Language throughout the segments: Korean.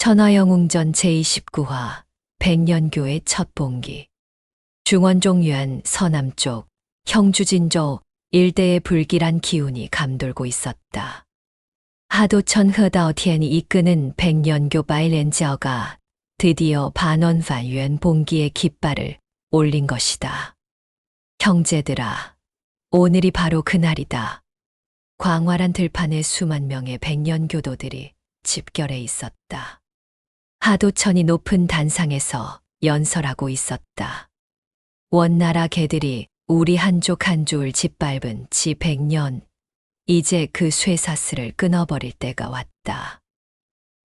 천하영웅전 제29화 백년교의 첫 봉기. 중원종유안 서남쪽 형주진조 일대의 불길한 기운이 감돌고 있었다. 하도천 허다오티안이 이끄는 백년교 바이렌저가 드디어 반원반유엔 봉기의 깃발을 올린 것이다. 형제들아, 오늘이 바로 그날이다. 광활한 들판에 수만 명의 백년교도들이 집결해 있었다. 하도천이 높은 단상에서 연설하고 있었다. 원나라 개들이 우리 한족 한족을 짓밟은 지 100년, 이제 그 쇠사슬을 끊어버릴 때가 왔다.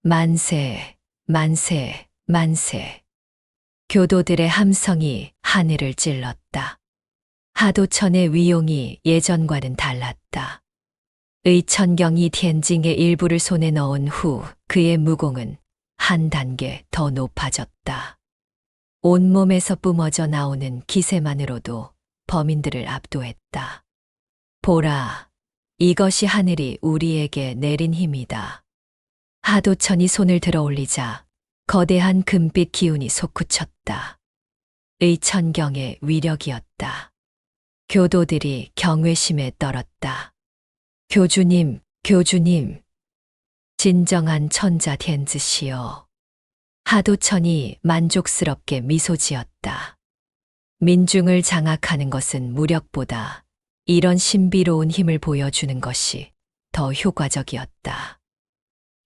만세, 만세, 만세. 교도들의 함성이 하늘을 찔렀다. 하도천의 위용이 예전과는 달랐다. 의천경이 텐징의 일부를 손에 넣은 후 그의 무공은 한 단계 더 높아졌다. 온몸에서 뿜어져 나오는 기세만으로도 범인들을 압도했다. 보라, 이것이 하늘이 우리에게 내린 힘이다. 하도천이 손을 들어 올리자 거대한 금빛 기운이 솟구쳤다. 의천경의 위력이었다. 교도들이 경외심에 떨었다. 교주님, 교주님. 진정한 천자 텐즈시여. 하도천이 만족스럽게 미소 지었다. 민중을 장악하는 것은 무력보다 이런 신비로운 힘을 보여주는 것이 더 효과적이었다.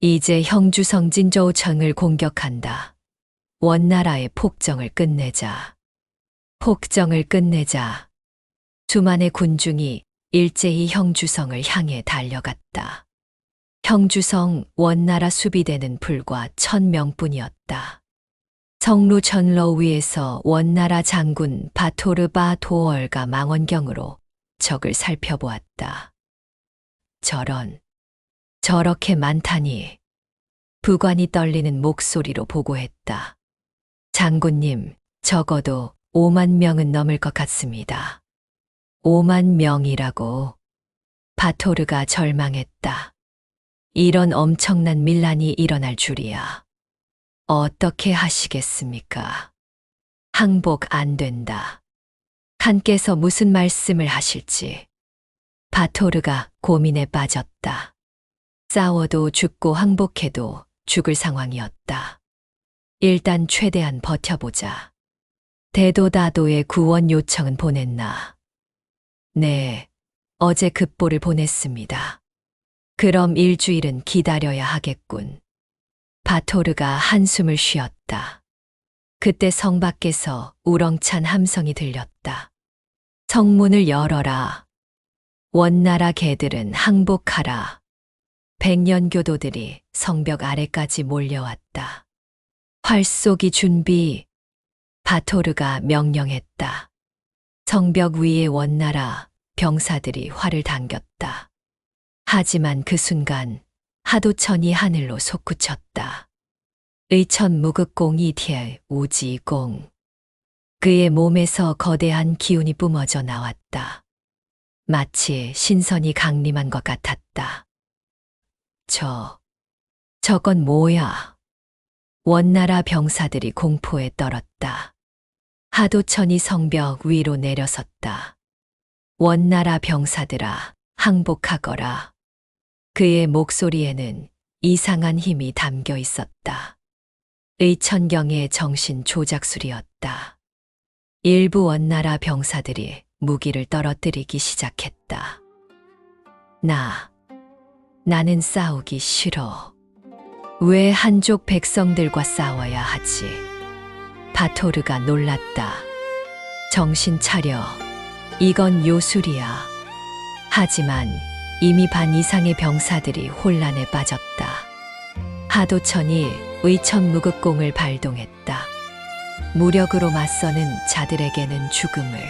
이제 형주성 진저우청을 공격한다. 원나라의 폭정을 끝내자. 폭정을 끝내자. 수만의 군중이 일제히 형주성을 향해 달려갔다. 형주성 원나라 수비대는 불과 1000명뿐이었다. 성루 전로 위에서 원나라 장군 바토르바 도얼과 망원경으로 적을 살펴보았다. 저렇게 많다니. 부관이 떨리는 목소리로 보고했다. 장군님, 적어도 5만 명은 넘을 것 같습니다. 5만 명이라고. 바토르가 절망했다. 이런 엄청난 밀란이 일어날 줄이야. 어떻게 하시겠습니까? 항복 안 된다. 칸께서 무슨 말씀을 하실지. 바토르가 고민에 빠졌다. 싸워도 죽고 항복해도 죽을 상황이었다. 일단 최대한 버텨보자. 대도다도의 구원 요청은 보냈나? 네, 어제 급보를 보냈습니다. 그럼 일주일은 기다려야 하겠군. 바토르가 한숨을 쉬었다. 그때 성 밖에서 우렁찬 함성이 들렸다. 성문을 열어라. 원나라 개들은 항복하라. 백년교도들이 성벽 아래까지 몰려왔다. 활 쏘기 준비. 바토르가 명령했다. 성벽 위에 원나라 병사들이 활을 당겼다. 하지만 그 순간 하도천이 하늘로 솟구쳤다. 의천 무극공이 티엘 우지공. 그의 몸에서 거대한 기운이 뿜어져 나왔다. 마치 신선이 강림한 것 같았다. 저건 뭐야? 원나라 병사들이 공포에 떨었다. 하도천이 성벽 위로 내려섰다. 원나라 병사들아, 항복하거라. 그의 목소리에는 이상한 힘이 담겨 있었다. 의천경의 정신 조작술이었다. 일부 원나라 병사들이 무기를 떨어뜨리기 시작했다. 나는 싸우기 싫어. 왜 한족 백성들과 싸워야 하지? 바토르가 놀랐다. 정신 차려. 이건 요술이야. 하지만 이미 반 이상의 병사들이 혼란에 빠졌다. 하도천이 의천무극공을 발동했다. 무력으로 맞서는 자들에게는 죽음을.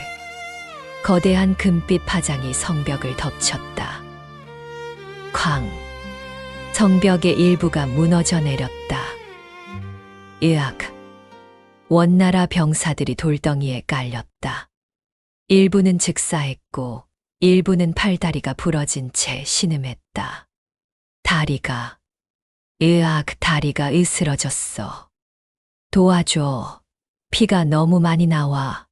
거대한 금빛 파장이 성벽을 덮쳤다. 쾅! 성벽의 일부가 무너져 내렸다. 으악! 원나라 병사들이 돌덩이에 깔렸다. 일부는 즉사했고 일부는 팔다리가 부러진 채 신음했다. 다리가 으악, 다리가 으스러졌어. 도와줘. 피가 너무 많이 나와.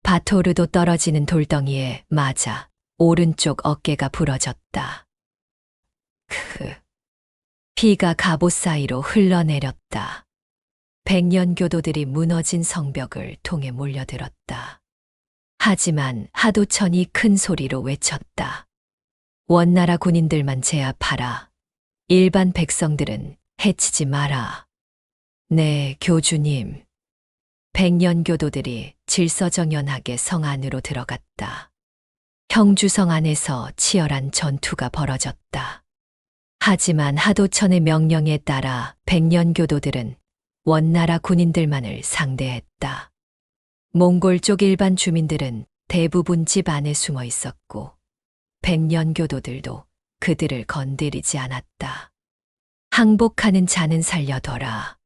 바토르도 떨어지는 돌덩이에 맞아 오른쪽 어깨가 부러졌다. 피가 갑옷 사이로 흘러내렸다. 백년교도들이 무너진 성벽을 통해 몰려들었다. 하지만 하도천이 큰 소리로 외쳤다. 원나라 군인들만 제압하라. 일반 백성들은 해치지 마라. 네, 교주님. 백년교도들이 질서정연하게 성 안으로 들어갔다. 형주성 안에서 치열한 전투가 벌어졌다. 하지만 하도천의 명령에 따라 백년교도들은 원나라 군인들만을 상대했다. 몽골 쪽 일반 주민들은 대부분 집 안에 숨어 있었고 백년교도들도 그들을 건드리지 않았다. 항복하는 자는 살려둬라.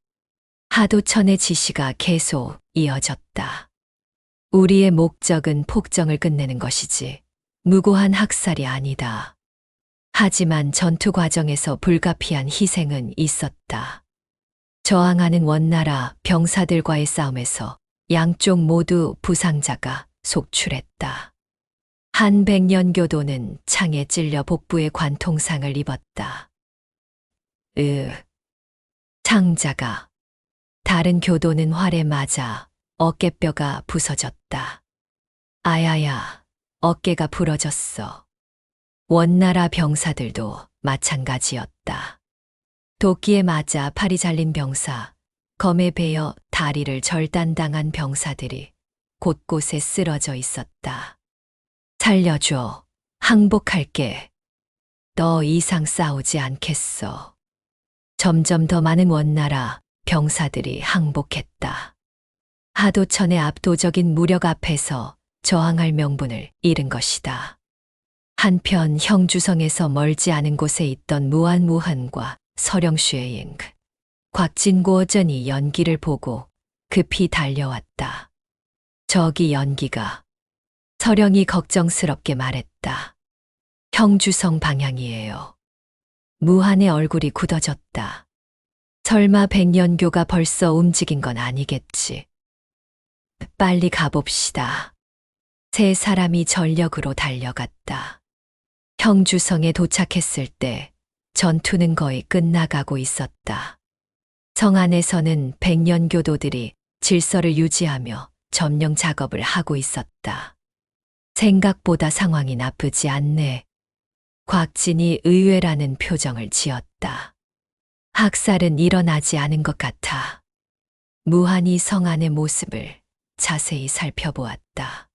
하도천의 지시가 계속 이어졌다. 우리의 목적은 폭정을 끝내는 것이지 무고한 학살이 아니다. 하지만 전투 과정에서 불가피한 희생은 있었다. 저항하는 원나라 병사들과의 싸움에서 양쪽 모두 부상자가 속출했다. 한 백년교도는 창에 찔려 복부에 관통상을 입었다. 창자가. 다른 교도는 활에 맞아 어깨뼈가 부서졌다. 아야야, 어깨가 부러졌어. 원나라 병사들도 마찬가지였다. 도끼에 맞아 팔이 잘린 병사, 검에 베어 다리를 절단당한 병사들이 곳곳에 쓰러져 있었다. 살려줘. 항복할게. 더 이상 싸우지 않겠어. 점점 더 많은 원나라 병사들이 항복했다. 하도천의 압도적인 무력 앞에서 저항할 명분을 잃은 것이다. 한편 형주성에서 멀지 않은 곳에 있던 무한무한과 서령슈에잉, 곽진고어전이 연기를 보고 급히 달려왔다. 저기 연기가. 서령이 걱정스럽게 말했다. 형주성 방향이에요. 무한의 얼굴이 굳어졌다. 설마 백년교가 벌써 움직인 건 아니겠지. 빨리 가봅시다. 세 사람이 전력으로 달려갔다. 형주성에 도착했을 때 전투는 거의 끝나가고 있었다. 성 안에서는 백년교도들이 질서를 유지하며 점령 작업을 하고 있었다. 생각보다 상황이 나쁘지 않네. 곽진이 의외라는 표정을 지었다. 학살은 일어나지 않은 것 같아. 무한히 성 안의 모습을 자세히 살펴보았다.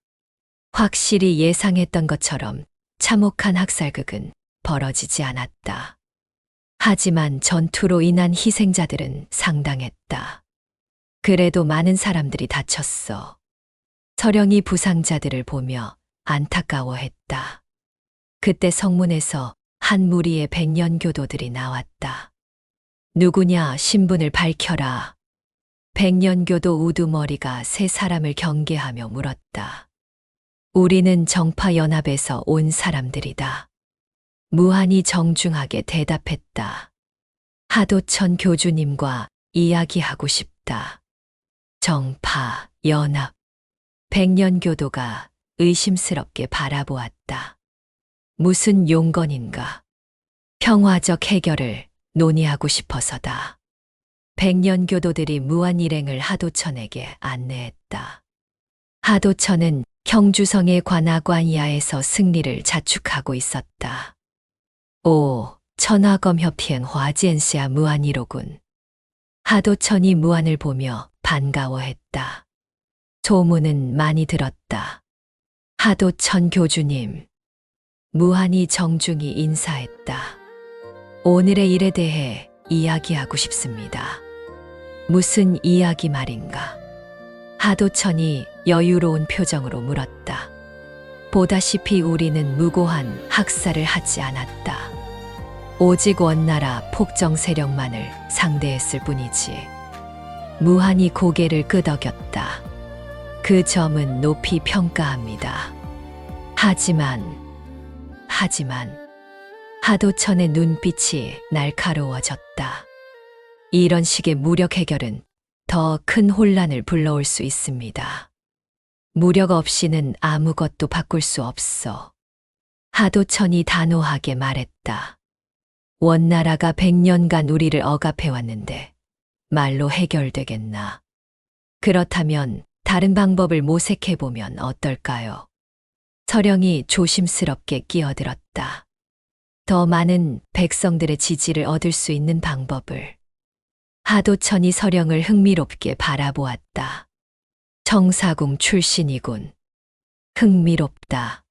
확실히 예상했던 것처럼 참혹한 학살극은 벌어지지 않았다. 하지만 전투로 인한 희생자들은 상당했다. 그래도 많은 사람들이 다쳤어. 서령이 부상자들을 보며 안타까워했다. 그때 성문에서 한 무리의 백년교도들이 나왔다. 누구냐, 신분을 밝혀라. 백년교도 우두머리가 세 사람을 경계하며 물었다. 우리는 정파연합에서 온 사람들이다. 무한히 정중하게 대답했다. 하도천 교주님과 이야기하고 싶다. 정파연합. 백년교도가 의심스럽게 바라보았다. 무슨 용건인가? 평화적 해결을 논의하고 싶어서다. 백년교도들이 무한 일행을 하도천에게 안내했다. 하도천은 형주성의 관아관이하에서 승리를 자축하고 있었다. 오, 천하검협thiên 화지엔시아 무한이로군. 하도천이 무한을 보며 반가워했다. 소문은 많이 들었다. 하도천 교주님. 무한이 정중히 인사했다. 오늘의 일에 대해 이야기하고 싶습니다. 무슨 이야기 말인가? 하도천이 여유로운 표정으로 물었다. 보다시피 우리는 무고한 학살을 하지 않았다. 오직 원나라 폭정 세력만을 상대했을 뿐이지. 무한히 고개를 끄덕였다. 그 점은 높이 평가합니다. 하지만 하도천의 눈빛이 날카로워졌다. 이런 식의 무력 해결은 더 큰 혼란을 불러올 수 있습니다. 무력 없이는 아무것도 바꿀 수 없어. 하도천이 단호하게 말했다. 원나라가 100년간 우리를 억압해왔는데 말로 해결되겠나? 그렇다면 다른 방법을 모색해보면 어떨까요? 서령이 조심스럽게 끼어들었다. 더 많은 백성들의 지지를 얻을 수 있는 방법을. 하도천이 서령을 흥미롭게 바라보았다. 청사궁 출신이군. 흥미롭다.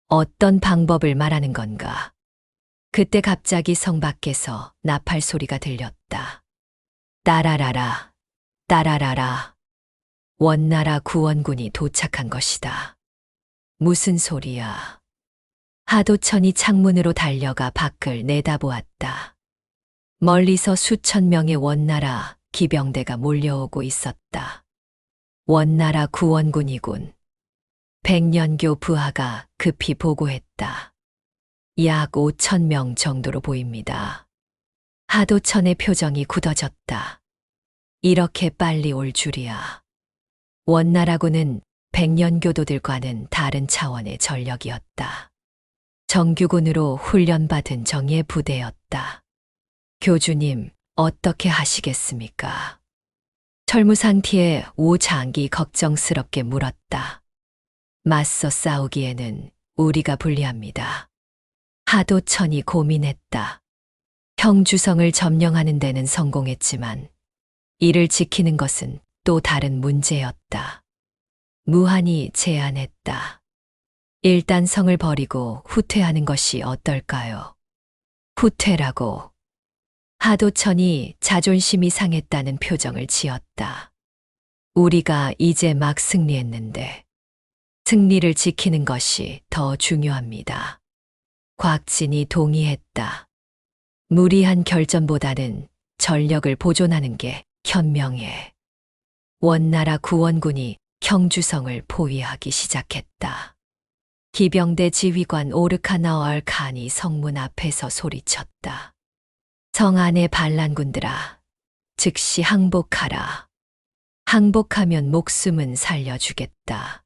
어떤 방법을 말하는 건가? 그때 갑자기 성 밖에서 나팔 소리가 들렸다. 따라라라, 따라라라. 원나라 구원군이 도착한 것이다. 무슨 소리야? 하도천이 창문으로 달려가 밖을 내다보았다. 멀리서 수천 명의 원나라 기병대가 몰려오고 있었다. 원나라 구원군이군. 백년교 부하가 급히 보고했다. 약 5천 명 정도로 보입니다. 하도천의 표정이 굳어졌다. 이렇게 빨리 올 줄이야. 원나라군은 백년교도들과는 다른 차원의 전력이었다. 정규군으로 훈련받은 정예 부대였다. 교주님, 어떻게 하시겠습니까? 철무상티의 오장기 걱정스럽게 물었다. 맞서 싸우기에는 우리가 불리합니다. 하도천이 고민했다. 형주성을 점령하는 데는 성공했지만 이를 지키는 것은 또 다른 문제였다. 무한히 제안했다. 일단 성을 버리고 후퇴하는 것이 어떨까요? 후퇴라고. 하도천이 자존심이 상했다는 표정을 지었다. 우리가 이제 막 승리했는데 승리를 지키는 것이 더 중요합니다. 곽진이 동의했다. 무리한 결전보다는 전력을 보존하는 게 현명해. 원나라 구원군이 형주성을 포위하기 시작했다. 기병대 지휘관 오르카나얼 칸이 성문 앞에서 소리쳤다. 성 안의 반란군들아, 즉시 항복하라. 항복하면 목숨은 살려주겠다.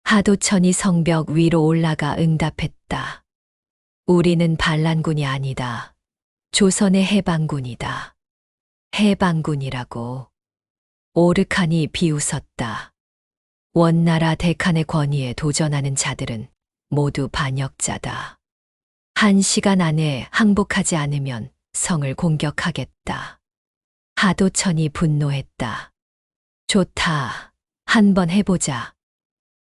하도천이 성벽 위로 올라가 응답했다. 우리는 반란군이 아니다. 조선의 해방군이다. 해방군이라고. 오르칸이 비웃었다. 원나라 대칸의 권위에 도전하는 자들은 모두 반역자다. 1시간 안에 항복하지 않으면 성을 공격하겠다. 하도천이 분노했다. 좋다. 한번 해보자.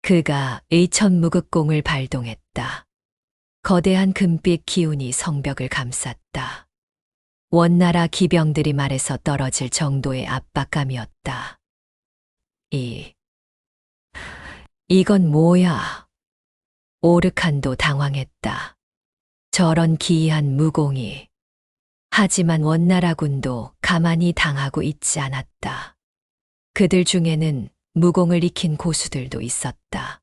그가 의천무극공을 발동했다. 거대한 금빛 기운이 성벽을 감쌌다. 원나라 기병들이 말에서 떨어질 정도의 압박감이었다. 이건 뭐야? 오르칸도 당황했다. 저런 기이한 무공이. 하지만 원나라군도 가만히 당하고 있지 않았다. 그들 중에는 무공을 익힌 고수들도 있었다.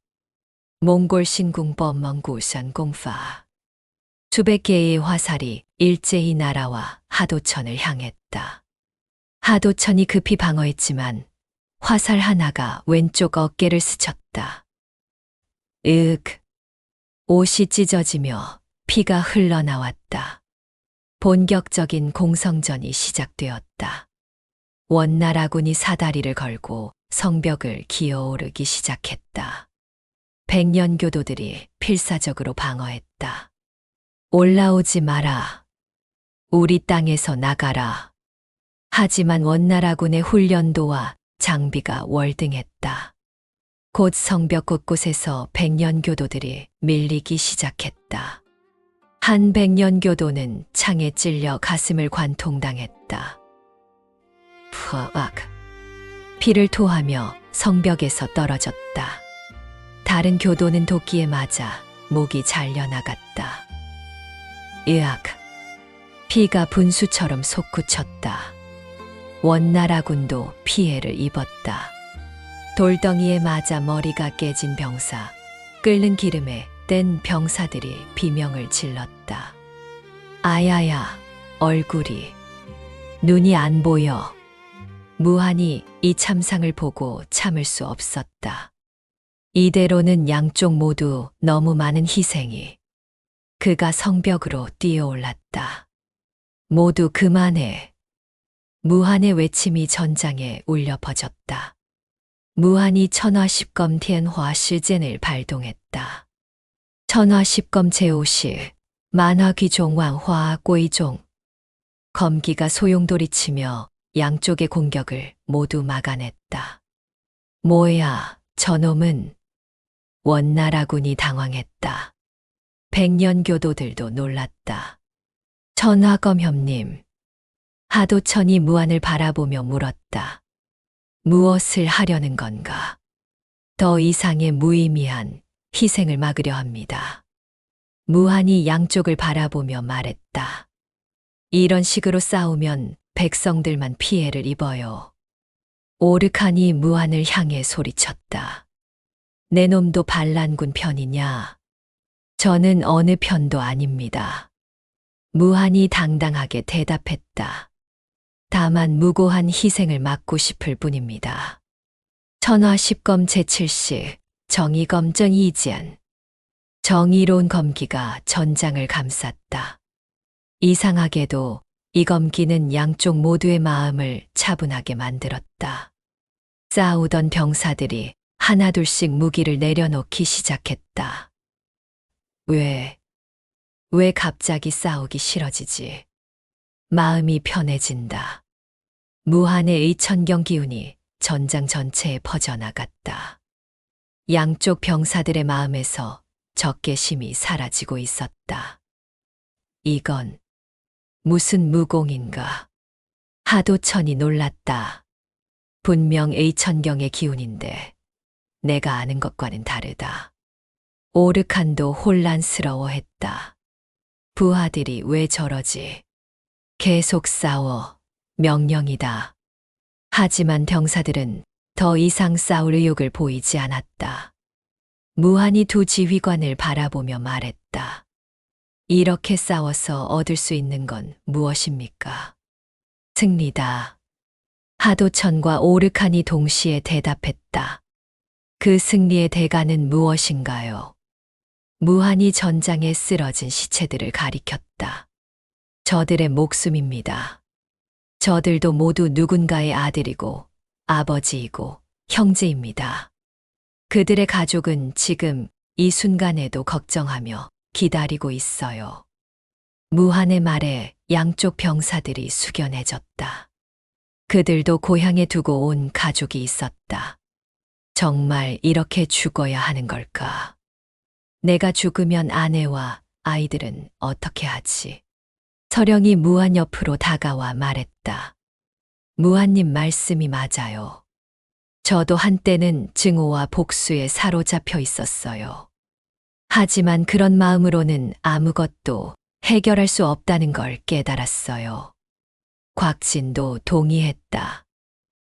몽골 신궁법 멍구산 공파. 수백 개의 화살이 일제히 날아와 하도천을 향했다. 하도천이 급히 방어했지만 화살 하나가 왼쪽 어깨를 스쳤다. 옷이 찢어지며 피가 흘러나왔다. 본격적인 공성전이 시작되었다. 원나라군이 사다리를 걸고 성벽을 기어오르기 시작했다. 백년교도들이 필사적으로 방어했다. 올라오지 마라. 우리 땅에서 나가라. 하지만 원나라군의 훈련도와 장비가 월등했다. 곧 성벽 곳곳에서 백년교도들이 밀리기 시작했다. 한 백년교도는 창에 찔려 가슴을 관통당했다. 푸악. 피를 토하며 성벽에서 떨어졌다. 다른 교도는 도끼에 맞아 목이 잘려나갔다. 으악. 피가 분수처럼 솟구쳤다. 원나라군도 피해를 입었다. 돌덩이에 맞아 머리가 깨진 병사, 끓는 기름에 뗀 병사들이 비명을 질렀다. 아야야, 얼굴이, 눈이 안 보여. 무한이 이 참상을 보고 참을 수 없었다. 이대로는 양쪽 모두 너무 많은 희생이. 그가 성벽으로 뛰어올랐다. 모두 그만해. 무한의 외침이 전장에 울려 퍼졌다. 무한이 천화십검 티엔화 시젠을 발동했다. 천화십검 제5시 만화귀종 완화 꼬이종. 검기가 소용돌이치며 양쪽의 공격을 모두 막아냈다. 뭐야, 저놈은. 원나라군이 당황했다. 백년교도들도 놀랐다. 천하검협님. 하도천이 무한을 바라보며 물었다. 무엇을 하려는 건가? 더 이상의 무의미한 희생을 막으려 합니다. 무한이 양쪽을 바라보며 말했다. 이런 식으로 싸우면 백성들만 피해를 입어요. 오르칸이 무한을 향해 소리쳤다. 내 놈도 반란군 편이냐? 저는 어느 편도 아닙니다. 무한이 당당하게 대답했다. 다만 무고한 희생을 막고 싶을 뿐입니다. 천화십검 제7시 정의검 정이지안. 정의로운 검기가 전장을 감쌌다. 이상하게도 이 검기는 양쪽 모두의 마음을 차분하게 만들었다. 싸우던 병사들이 하나둘씩 무기를 내려놓기 시작했다. 왜 갑자기 싸우기 싫어지지? 마음이 편해진다. 무한의 의천경 기운이 전장 전체에 퍼져나갔다. 양쪽 병사들의 마음에서 적개심이 사라지고 있었다. 이건 무슨 무공인가? 하도천이 놀랐다. 분명 의천경의 기운인데 내가 아는 것과는 다르다. 오르칸도 혼란스러워했다. 부하들이 왜 저러지? 계속 싸워. 명령이다. 하지만 병사들은 더 이상 싸울 의욕을 보이지 않았다. 무한이 두 지휘관을 바라보며 말했다. 이렇게 싸워서 얻을 수 있는 건 무엇입니까? 승리다. 하도천과 오르칸이 동시에 대답했다. 그 승리의 대가는 무엇인가요? 무한이 전장에 쓰러진 시체들을 가리켰다. 저들의 목숨입니다. 저들도 모두 누군가의 아들이고 아버지이고 형제입니다. 그들의 가족은 지금 이 순간에도 걱정하며 기다리고 있어요. 무한의 말에 양쪽 병사들이 숙연해졌다. 그들도 고향에 두고 온 가족이 있었다. 정말 이렇게 죽어야 하는 걸까? 내가 죽으면 아내와 아이들은 어떻게 하지? 서령이 무한 옆으로 다가와 말했다. 무한님 말씀이 맞아요. 저도 한때는 증오와 복수에 사로잡혀 있었어요. 하지만 그런 마음으로는 아무것도 해결할 수 없다는 걸 깨달았어요. 곽진도 동의했다.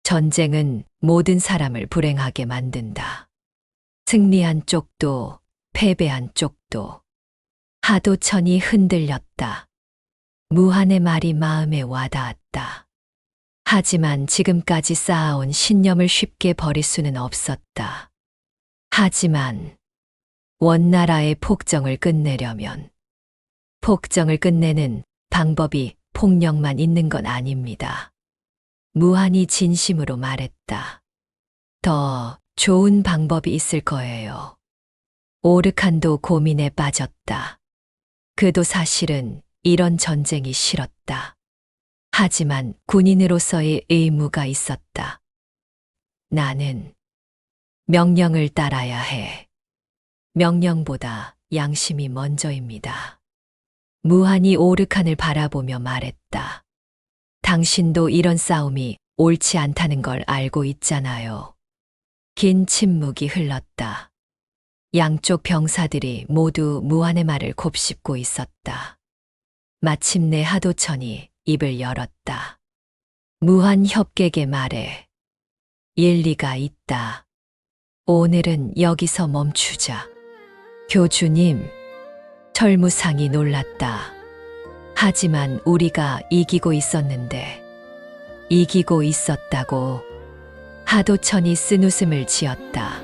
전쟁은 모든 사람을 불행하게 만든다. 승리한 쪽도 패배한 쪽도. 하도천이 흔들렸다. 무한의 말이 마음에 와닿았다. 하지만 지금까지 쌓아온 신념을 쉽게 버릴 수는 없었다. 하지만 원나라의 폭정을 끝내려면 폭정을 끝내는 방법이 폭력만 있는 건 아닙니다. 무한이 진심으로 말했다. 더 좋은 방법이 있을 거예요. 오르칸도 고민에 빠졌다. 그도 사실은 이런 전쟁이 싫었다. 하지만 군인으로서의 의무가 있었다. 나는 명령을 따라야 해. 명령보다 양심이 먼저입니다. 무한이 오르칸을 바라보며 말했다. 당신도 이런 싸움이 옳지 않다는 걸 알고 있잖아요. 긴 침묵이 흘렀다. 양쪽 병사들이 모두 무한의 말을 곱씹고 있었다. 마침내 하도천이 입을 열었다. 무한 협객의 말에 일리가 있다. 오늘은 여기서 멈추자. 교주님, 철무상이 놀랐다. 하지만 우리가 이기고 있었는데. 이기고 있었다고. 하도천이 쓴웃음을 지었다.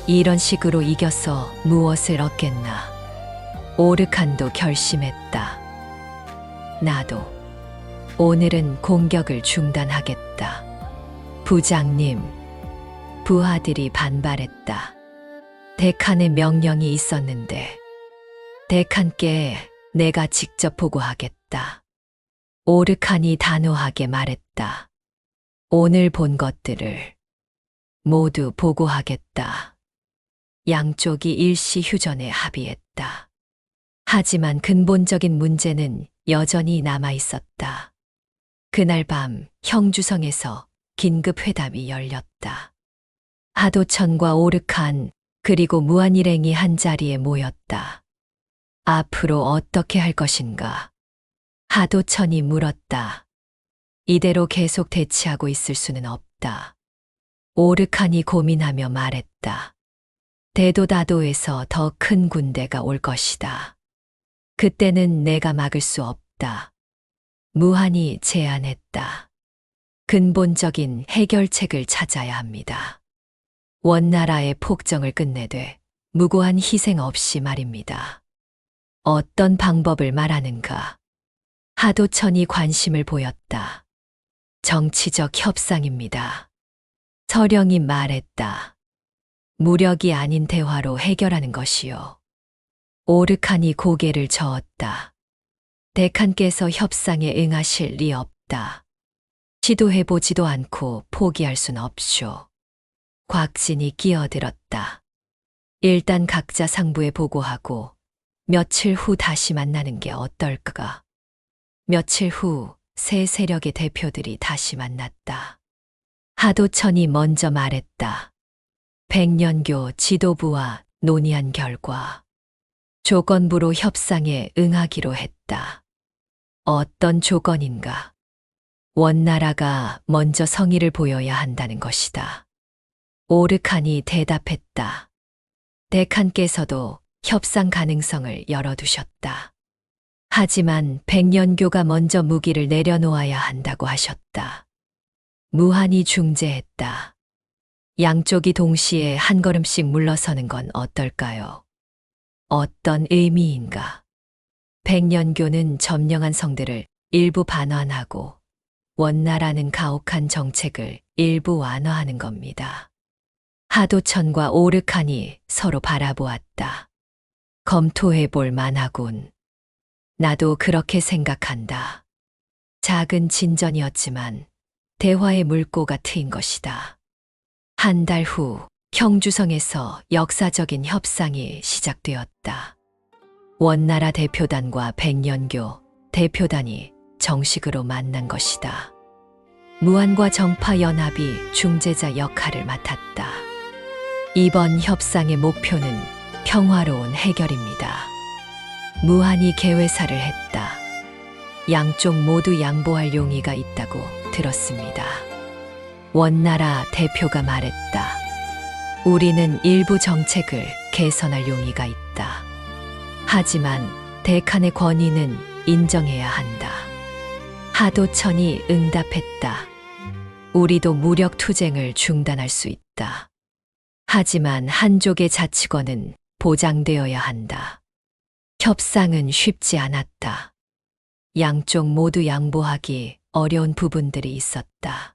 이런 식으로 이겨서 무엇을 얻겠나. 오르칸도 결심했다. 나도 오늘은 공격을 중단하겠다. 부장님, 부하들이 반발했다. 데칸의 명령이 있었는데 데칸께 내가 직접 보고하겠다. 오르칸이 단호하게 말했다. 오늘 본 것들을 모두 보고하겠다. 양쪽이 일시 휴전에 합의했다. 하지만 근본적인 문제는 여전히 남아 있었다. 그날 밤 형주성에서 긴급 회담이 열렸다. 하도천과 오르칸 그리고 무한일행이 한 자리에 모였다. 앞으로 어떻게 할 것인가? 하도천이 물었다. 이대로 계속 대치하고 있을 수는 없다. 오르칸이 고민하며 말했다. 대도다도에서 더 큰 군대가 올 것이다. 그때는 내가 막을 수 없다. 무한이 제안했다. 근본적인 해결책을 찾아야 합니다. 원나라의 폭정을 끝내되 무고한 희생 없이 말입니다. 어떤 방법을 말하는가? 하도천이 관심을 보였다. 정치적 협상입니다. 서령이 말했다. 무력이 아닌 대화로 해결하는 것이요. 오르칸이 고개를 저었다. 데칸께서 협상에 응하실 리 없다. 시도해보지도 않고 포기할 순 없쇼. 곽진이 끼어들었다. 일단 각자 상부에 보고하고 며칠 후 다시 만나는 게 어떨까? 며칠 후 세 세력의 대표들이 다시 만났다. 하도천이 먼저 말했다. 백년교 지도부와 논의한 결과 조건부로 협상에 응하기로 했다. 어떤 조건인가? 원나라가 먼저 성의를 보여야 한다는 것이다. 오르칸이 대답했다. 데칸께서도 협상 가능성을 열어두셨다. 하지만 백년교가 먼저 무기를 내려놓아야 한다고 하셨다. 무한이 중재했다. 양쪽이 동시에 한 걸음씩 물러서는 건 어떨까요? 어떤 의미인가? 백년교는 점령한 성들을 일부 반환하고 원나라는 가혹한 정책을 일부 완화하는 겁니다. 하도천과 오르칸이 서로 바라보았다. 검토해 볼 만하군. 나도 그렇게 생각한다. 작은 진전이었지만 대화의 물꼬가 트인 것이다. 한 달 후 형주성에서 역사적인 협상이 시작되었다. 원나라 대표단과 백년교 대표단이 정식으로 만난 것이다. 무한과 정파연합이 중재자 역할을 맡았다. 이번 협상의 목표는 평화로운 해결입니다. 무한이 개회사를 했다. 양쪽 모두 양보할 용의가 있다고 들었습니다. 원나라 대표가 말했다. 우리는 일부 정책을 개선할 용의가 있다. 하지만 데칸의 권위는 인정해야 한다. 하도천이 응답했다. 우리도 무력 투쟁을 중단할 수 있다. 하지만 한족의 자치권은 보장되어야 한다. 협상은 쉽지 않았다. 양쪽 모두 양보하기 어려운 부분들이 있었다.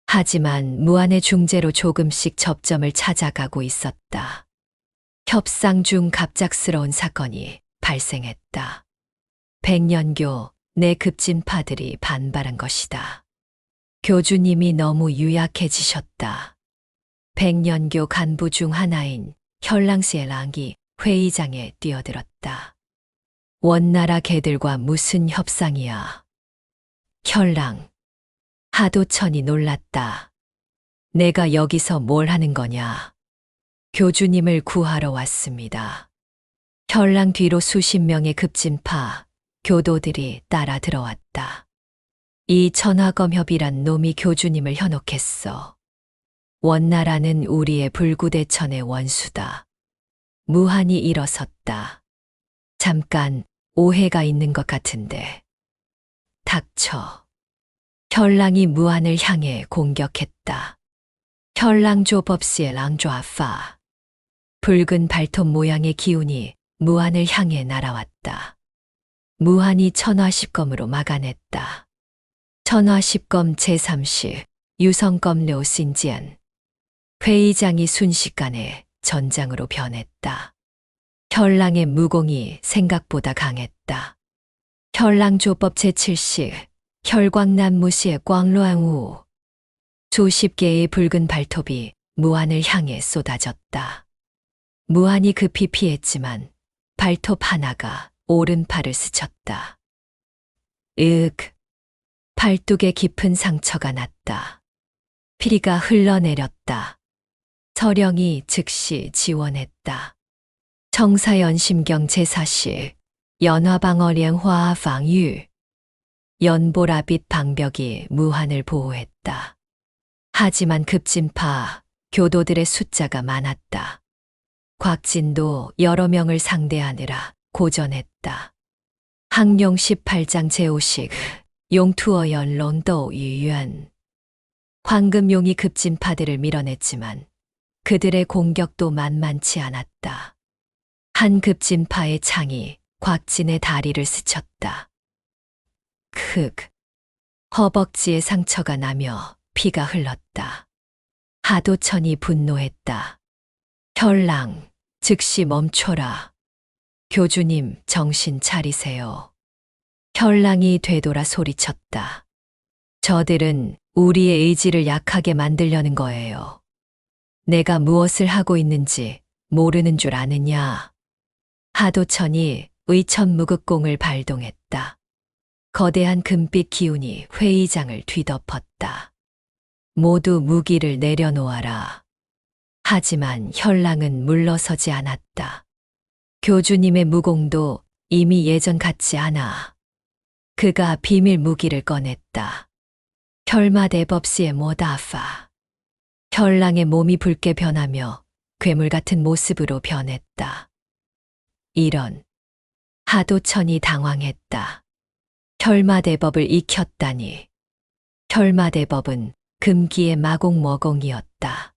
하지만 무한의 중재로 조금씩 접점을 찾아가고 있었다. 협상 중 갑작스러운 사건이 발생했다. 백년교 내 급진파들이 반발한 것이다. 교주님이 너무 유약해지셨다. 백년교 간부 중 하나인 혈랑시엘랑이 회의장에 뛰어들었다. 원나라 개들과 무슨 협상이야? 혈랑. 하도천이 놀랐다. 내가 여기서 뭘 하는 거냐? 교주님을 구하러 왔습니다. 혈랑 뒤로 수십 명의 급진파, 교도들이 따라 들어왔다. 이 천하검협이란 놈이 교주님을 현혹했어. 원나라는 우리의 불구대천의 원수다. 무한이 일어섰다. 잠깐, 오해가 있는 것 같은데. 닥쳐. 현랑이 무한을 향해 공격했다. 현랑조법시의 랑좌파. 붉은 발톱 모양의 기운이 무한을 향해 날아왔다. 무한이 천화십검으로 막아냈다. 천화십검 제3시 유성검 료신지안. 회의장이 순식간에 전장으로 변했다. 현랑의 무공이 생각보다 강했다. 현랑조법 제7시 혈광난무시의 꽝로앙우. 수십 개의 붉은 발톱이 무한을 향해 쏟아졌다. 무한이 급히 피했지만 발톱 하나가 오른팔을 스쳤다. 팔뚝에 깊은 상처가 났다. 피리가 흘러내렸다. 서령이 즉시 지원했다. 청사연심경 제4시 연화방어련화방유. 연보라빛 방벽이 무한을 보호했다. 하지만 급진파 교도들의 숫자가 많았다. 곽진도 여러 명을 상대하느라 고전했다. 항룡 18장 제5식 용투어 연론도 유연. 황금용이 급진파들을 밀어냈지만 그들의 공격도 만만치 않았다. 한 급진파의 창이 곽진의 다리를 스쳤다. 허벅지에 상처가 나며 피가 흘렀다. 하도천이 분노했다. 현랑, 즉시 멈춰라. 교주님, 정신 차리세요. 현랑이 되돌아 소리쳤다. 저들은 우리의 의지를 약하게 만들려는 거예요. 내가 무엇을 하고 있는지 모르는 줄 아느냐. 하도천이 의천무극공을 발동했다. 거대한 금빛 기운이 회의장을 뒤덮었다. 모두 무기를 내려놓아라. 하지만 현랑은 물러서지 않았다. 교주님의 무공도 이미 예전 같지 않아. 그가 비밀 무기를 꺼냈다. 혈마대법시의 모다파. 현랑의 몸이 붉게 변하며 괴물 같은 모습으로 변했다. 이런. 하도천이 당황했다. 혈마대법을 익혔다니. 혈마대법은 금기의 마공머공이었다.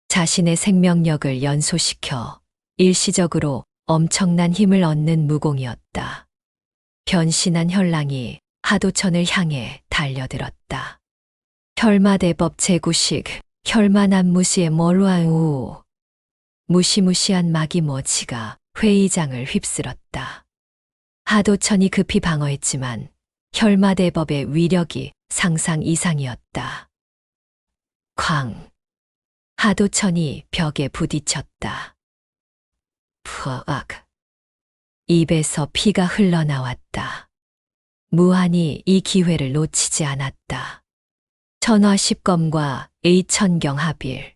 자신의 생명력을 연소시켜 일시적으로 엄청난 힘을 얻는 무공이었다. 변신한 현랑이 하도천을 향해 달려들었다. 혈마대법 제9식 혈마난무시의 머루아우. 무시무시한 마기모치가 회의장을 휩쓸었다. 하도천이 급히 방어했지만 혈마대법의 위력이 상상 이상이었다. 쾅! 하도천이 벽에 부딪혔다. 푸악! 입에서 피가 흘러나왔다. 무한이 이 기회를 놓치지 않았다. 천화십검과 의천경 합일.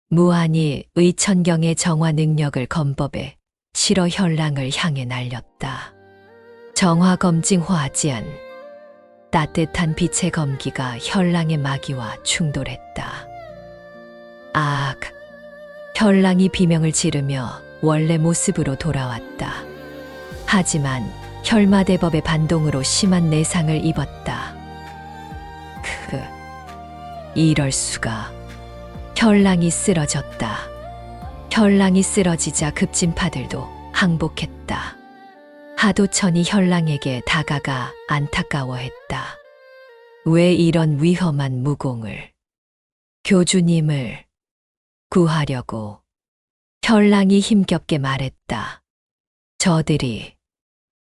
무한이 의천경의 정화 능력을 검법해 실어 현랑을 향해 날렸다. 정화검징화지안. 따뜻한 빛의 검기가 현랑의 마기와 충돌했다. 악! 현랑이 비명을 지르며 원래 모습으로 돌아왔다. 하지만 혈마대법의 반동으로 심한 내상을 입었다. 이럴 수가. 현랑이 쓰러졌다. 현랑이 쓰러지자 급진파들도 항복했다. 하도천이 현랑에게 다가가 안타까워했다. 왜 이런 위험한 무공을. 교주님을 구하려고. 현랑이 힘겹게 말했다. 저들이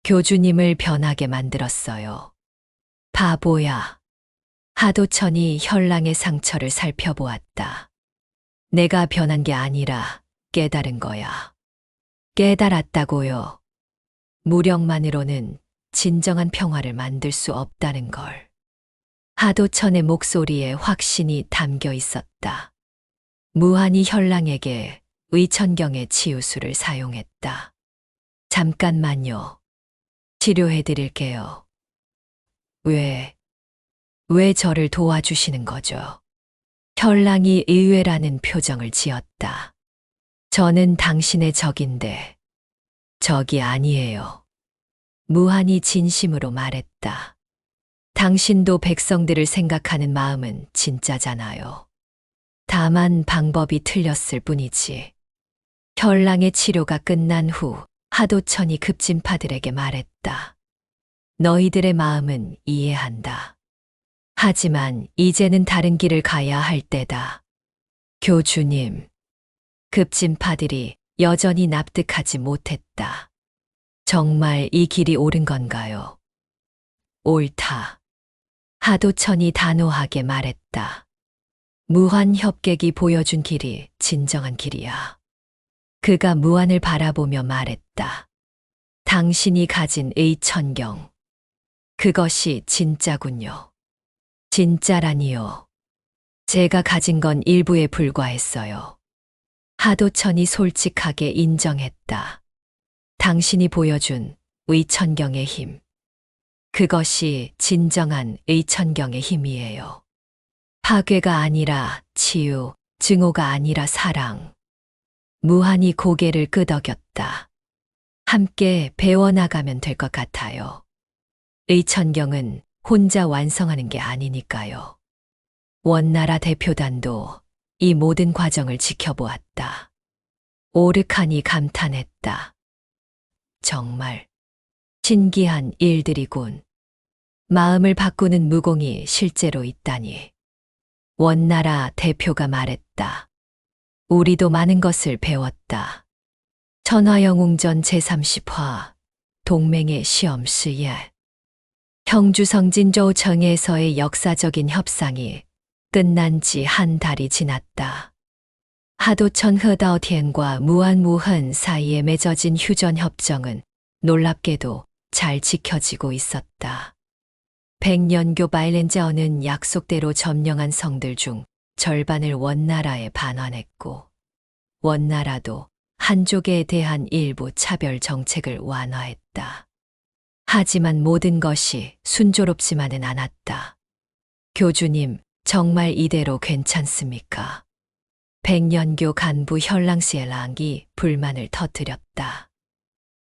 교주님을 변하게 만들었어요. 바보야. 하도천이 현랑의 상처를 살펴보았다. 내가 변한 게 아니라 깨달은 거야. 깨달았다고요. 무력만으로는 진정한 평화를 만들 수 없다는 걸. 하도천의 목소리에 확신이 담겨 있었다. 무한히 현랑에게 의천경의 치유술을 사용했다. 잠깐만요. 치료해 드릴게요. 왜 저를 도와주시는 거죠? 현랑이 의외라는 표정을 지었다. 저는 당신의 적인데 적이 아니에요. 무한히 진심으로 말했다. 당신도 백성들을 생각하는 마음은 진짜잖아요. 다만 방법이 틀렸을 뿐이지. 혈랑의 치료가 끝난 후 하도천이 급진파들에게 말했다. 너희들의 마음은 이해한다. 하지만 이제는 다른 길을 가야 할 때다. 교주님. 급진파들이 여전히 납득하지 못했다. 정말 이 길이 옳은 건가요? 옳다. 하도천이 단호하게 말했다. 무한협객이 보여준 길이 진정한 길이야. 그가 무한을 바라보며 말했다. 당신이 가진 의천경. 그것이 진짜군요. 진짜라니요. 제가 가진 건 일부에 불과했어요. 하도천이 솔직하게 인정했다. 당신이 보여준 의천경의 힘. 그것이 진정한 의천경의 힘이에요. 파괴가 아니라 치유, 증오가 아니라 사랑. 무한히 고개를 끄덕였다. 함께 배워나가면 될 것 같아요. 의천경은 혼자 완성하는 게 아니니까요. 원나라 대표단도 이 모든 과정을 지켜보았다. 오르칸이 감탄했다. 정말 신기한 일들이군. 마음을 바꾸는 무공이 실제로 있다니. 원나라 대표가 말했다. 우리도 많은 것을 배웠다. 천화영웅전 제30화 동맹의 시험 시에 형주성진조정에서의 역사적인 협상이 끝난 지 한 달이 지났다. 하도천 허다오티엔과 무한무흔 사이에 맺어진 휴전협정은 놀랍게도 잘 지켜지고 있었다. 백년교 바일렌자어는 약속대로 점령한 성들 중 절반을 원나라에 반환했고, 원나라도 한족에 대한 일부 차별 정책을 완화했다. 하지만 모든 것이 순조롭지만은 않았다. 교주님, 정말 이대로 괜찮습니까? 백년교 간부 혈랑시엘랑이 불만을 터뜨렸다.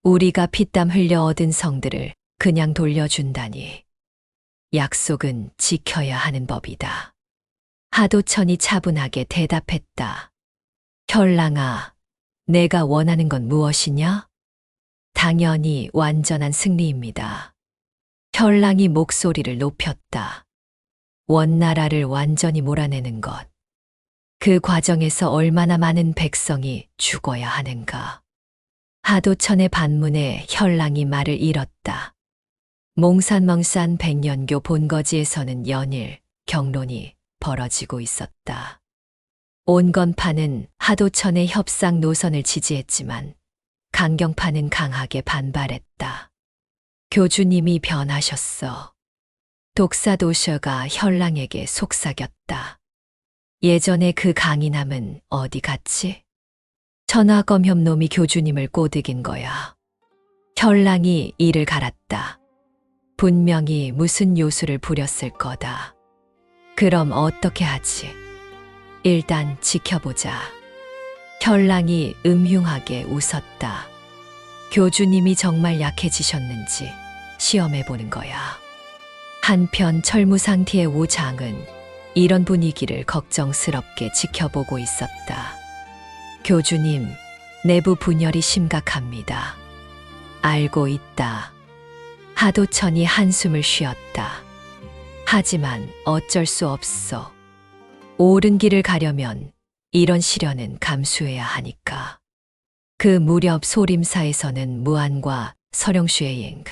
우리가 피땀 흘려 얻은 성들을 그냥 돌려준다니. 약속은 지켜야 하는 법이다. 하도천이 차분하게 대답했다. 혈랑아, 내가 원하는 건 무엇이냐? 당연히 완전한 승리입니다. 혈랑이 목소리를 높였다. 원나라를 완전히 몰아내는 것. 그 과정에서 얼마나 많은 백성이 죽어야 하는가. 하도천의 반문에 혈랑이 말을 잃었다. 몽산멍산 백년교 본거지에서는 연일 경론이 벌어지고 있었다. 온건파는 하도천의 협상 노선을 지지했지만 강경파는 강하게 반발했다. 교주님이 변하셨어. 독사도셔가 혈랑에게 속삭였다. 예전에 그 강인함은 어디 갔지? 천하검협놈이 교주님을 꼬드긴 거야. 혈랑이 이를 갈았다. 분명히 무슨 요술을 부렸을 거다. 그럼 어떻게 하지? 일단 지켜보자. 혈랑이 음흉하게 웃었다. 교주님이 정말 약해지셨는지 시험해보는 거야. 한편 철무상티의 우장은 이런 분위기를 걱정스럽게 지켜보고 있었다. 교주님, 내부 분열이 심각합니다. 알고 있다. 하도천이 한숨을 쉬었다. 하지만 어쩔 수 없어. 옳은 길을 가려면 이런 시련은 감수해야 하니까. 그 무렵 소림사에서는 무안과 서령슈에잉,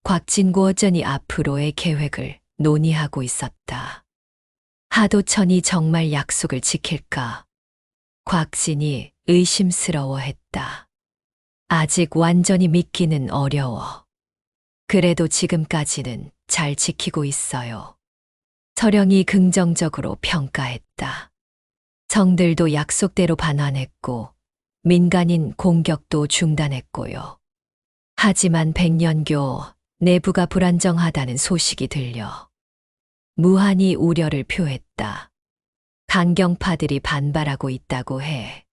곽진구어전이 앞으로의 계획을 논의하고 있었다. 하도천이 정말 약속을 지킬까? 곽진이 의심스러워했다. 아직 완전히 믿기는 어려워. 그래도 지금까지는 잘 지키고 있어요. 서령이 긍정적으로 평가했다. 성들도 약속대로 반환했고 민간인 공격도 중단했고요. 하지만 백년교 내부가 불안정하다는 소식이 들려 무한히 우려를 표했다. 강경파들이 반발하고 있다고 해.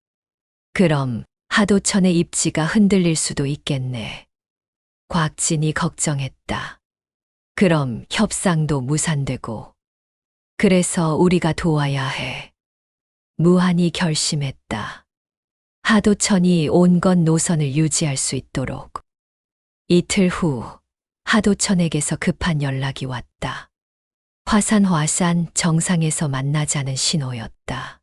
그럼 하도천의 입지가 흔들릴 수도 있겠네. 곽진이 걱정했다. 그럼 협상도 무산되고. 그래서 우리가 도와야 해. 무한히 결심했다. 하도천이 온건 노선을 유지할 수 있도록. 이틀 후 하도천에게서 급한 연락이 왔다. 화산 정상에서 만나자는 신호였다.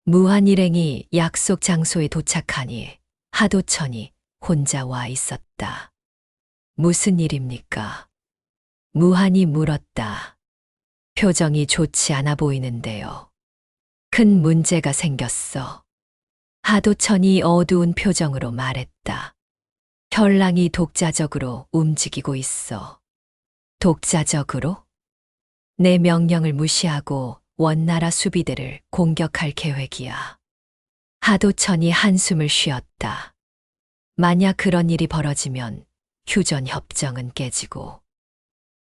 무한 일행이 약속 장소에 도착하니 하도천이 혼자 와 있었다. 무슨 일입니까? 무한이 물었다. 표정이 좋지 않아 보이는데요. 큰 문제가 생겼어. 하도천이 어두운 표정으로 말했다. 현랑이 독자적으로 움직이고 있어. 독자적으로? 내 명령을 무시하고 원나라 수비대를 공격할 계획이야. 하도천이 한숨을 쉬었다. 만약 그런 일이 벌어지면 휴전 협정은 깨지고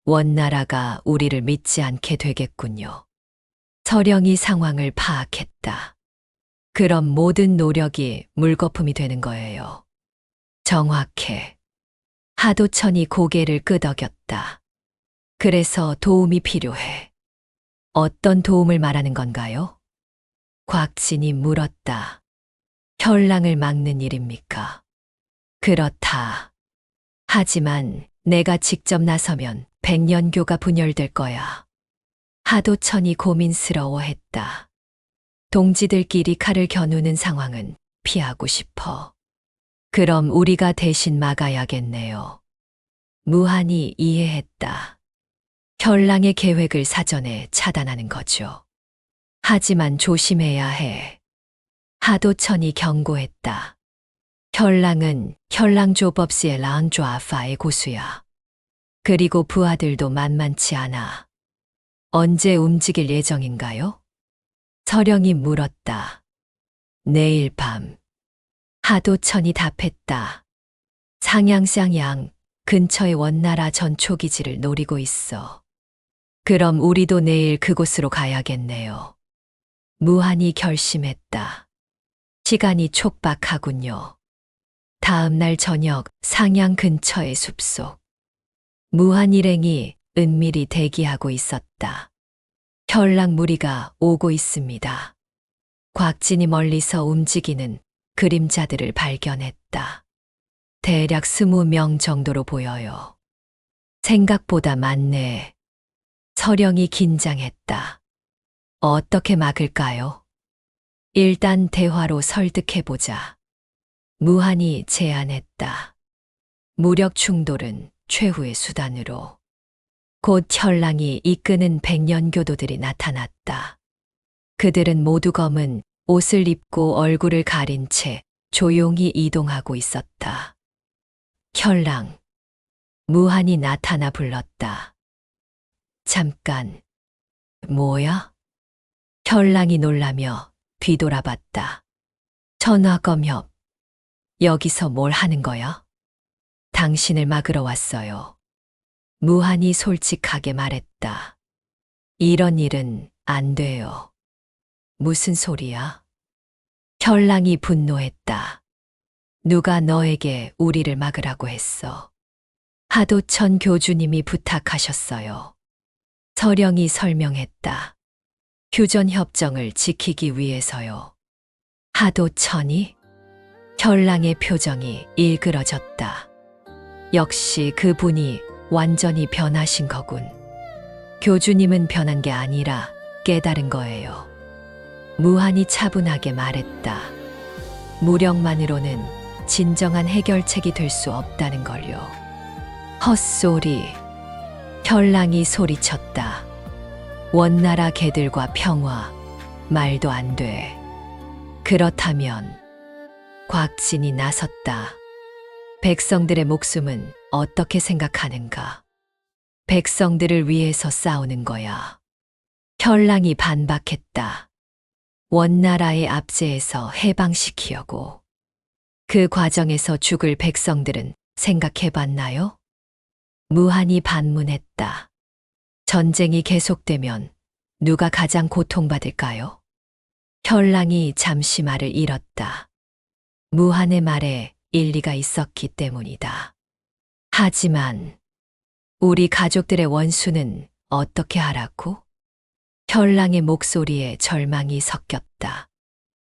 원나라가 우리를 믿지 않게 되겠군요. 서령이 상황을 파악했다. 그럼 모든 노력이 물거품이 되는 거예요. 정확해. 하도천이 고개를 끄덕였다. 그래서 도움이 필요해. 어떤 도움을 말하는 건가요? 곽진이 물었다. 현랑을 막는 일입니까? 그렇다. 하지만 내가 직접 나서면 백년교가 분열될 거야. 하도천이 고민스러워했다. 동지들끼리 칼을 겨누는 상황은 피하고 싶어. 그럼 우리가 대신 막아야겠네요. 무한히 이해했다. 현랑의 계획을 사전에 차단하는 거죠. 하지만 조심해야 해. 하도천이 경고했다. 현랑은 현랑조법스의 랑좌파의 고수야. 그리고 부하들도 만만치 않아. 언제 움직일 예정인가요? 서령이 물었다. 내일 밤. 하도천이 답했다. 상양쌍양 근처의 원나라 전초기지를 노리고 있어. 그럼 우리도 내일 그곳으로 가야겠네요. 무한히 결심했다. 시간이 촉박하군요. 다음 날 저녁 상양 근처의 숲속. 무한 일행이 은밀히 대기하고 있었다. 현랑 무리가 오고 있습니다. 곽진이 멀리서 움직이는 그림자들을 발견했다. 대략 20명 정도로 보여요. 생각보다 많네. 서령이 긴장했다. 어떻게 막을까요? 일단 대화로 설득해보자. 무한히 제안했다. 무력 충돌은 최후의 수단으로. 곧 현랑이 이끄는 백년교도들이 나타났다. 그들은 모두 검은 옷을 입고 얼굴을 가린 채 조용히 이동하고 있었다. 현랑. 무한히 나타나 불렀다. 잠깐. 뭐야? 현랑이 놀라며 뒤돌아봤다. 천하검협. 여기서 뭘 하는 거야? 당신을 막으러 왔어요. 무한히 솔직하게 말했다. 이런 일은 안 돼요. 무슨 소리야? 현랑이 분노했다. 누가 너에게 우리를 막으라고 했어? 하도천 교주님이 부탁하셨어요. 서령이 설명했다. 휴전 협정을 지키기 위해서요. 하도천이? 현랑의 표정이 일그러졌다. 역시 그분이 완전히 변하신 거군. 교주님은 변한 게 아니라 깨달은 거예요. 무한히 차분하게 말했다. 무력만으로는 진정한 해결책이 될 수 없다는 걸요. 헛소리. 현랑이 소리쳤다. 원나라 개들과 평화. 말도 안 돼. 그렇다면 곽진이 나섰다. 백성들의 목숨은 어떻게 생각하는가? 백성들을 위해서 싸우는 거야. 현랑이 반박했다. 원나라의 압제에서 해방시키려고. 그 과정에서 죽을 백성들은 생각해봤나요? 무한히 반문했다. 전쟁이 계속되면 누가 가장 고통받을까요? 현랑이 잠시 말을 잃었다. 무한의 말에 일리가 있었기 때문이다. 하지만 우리 가족들의 원수는 어떻게 하라고? 현랑의 목소리에 절망이 섞였다.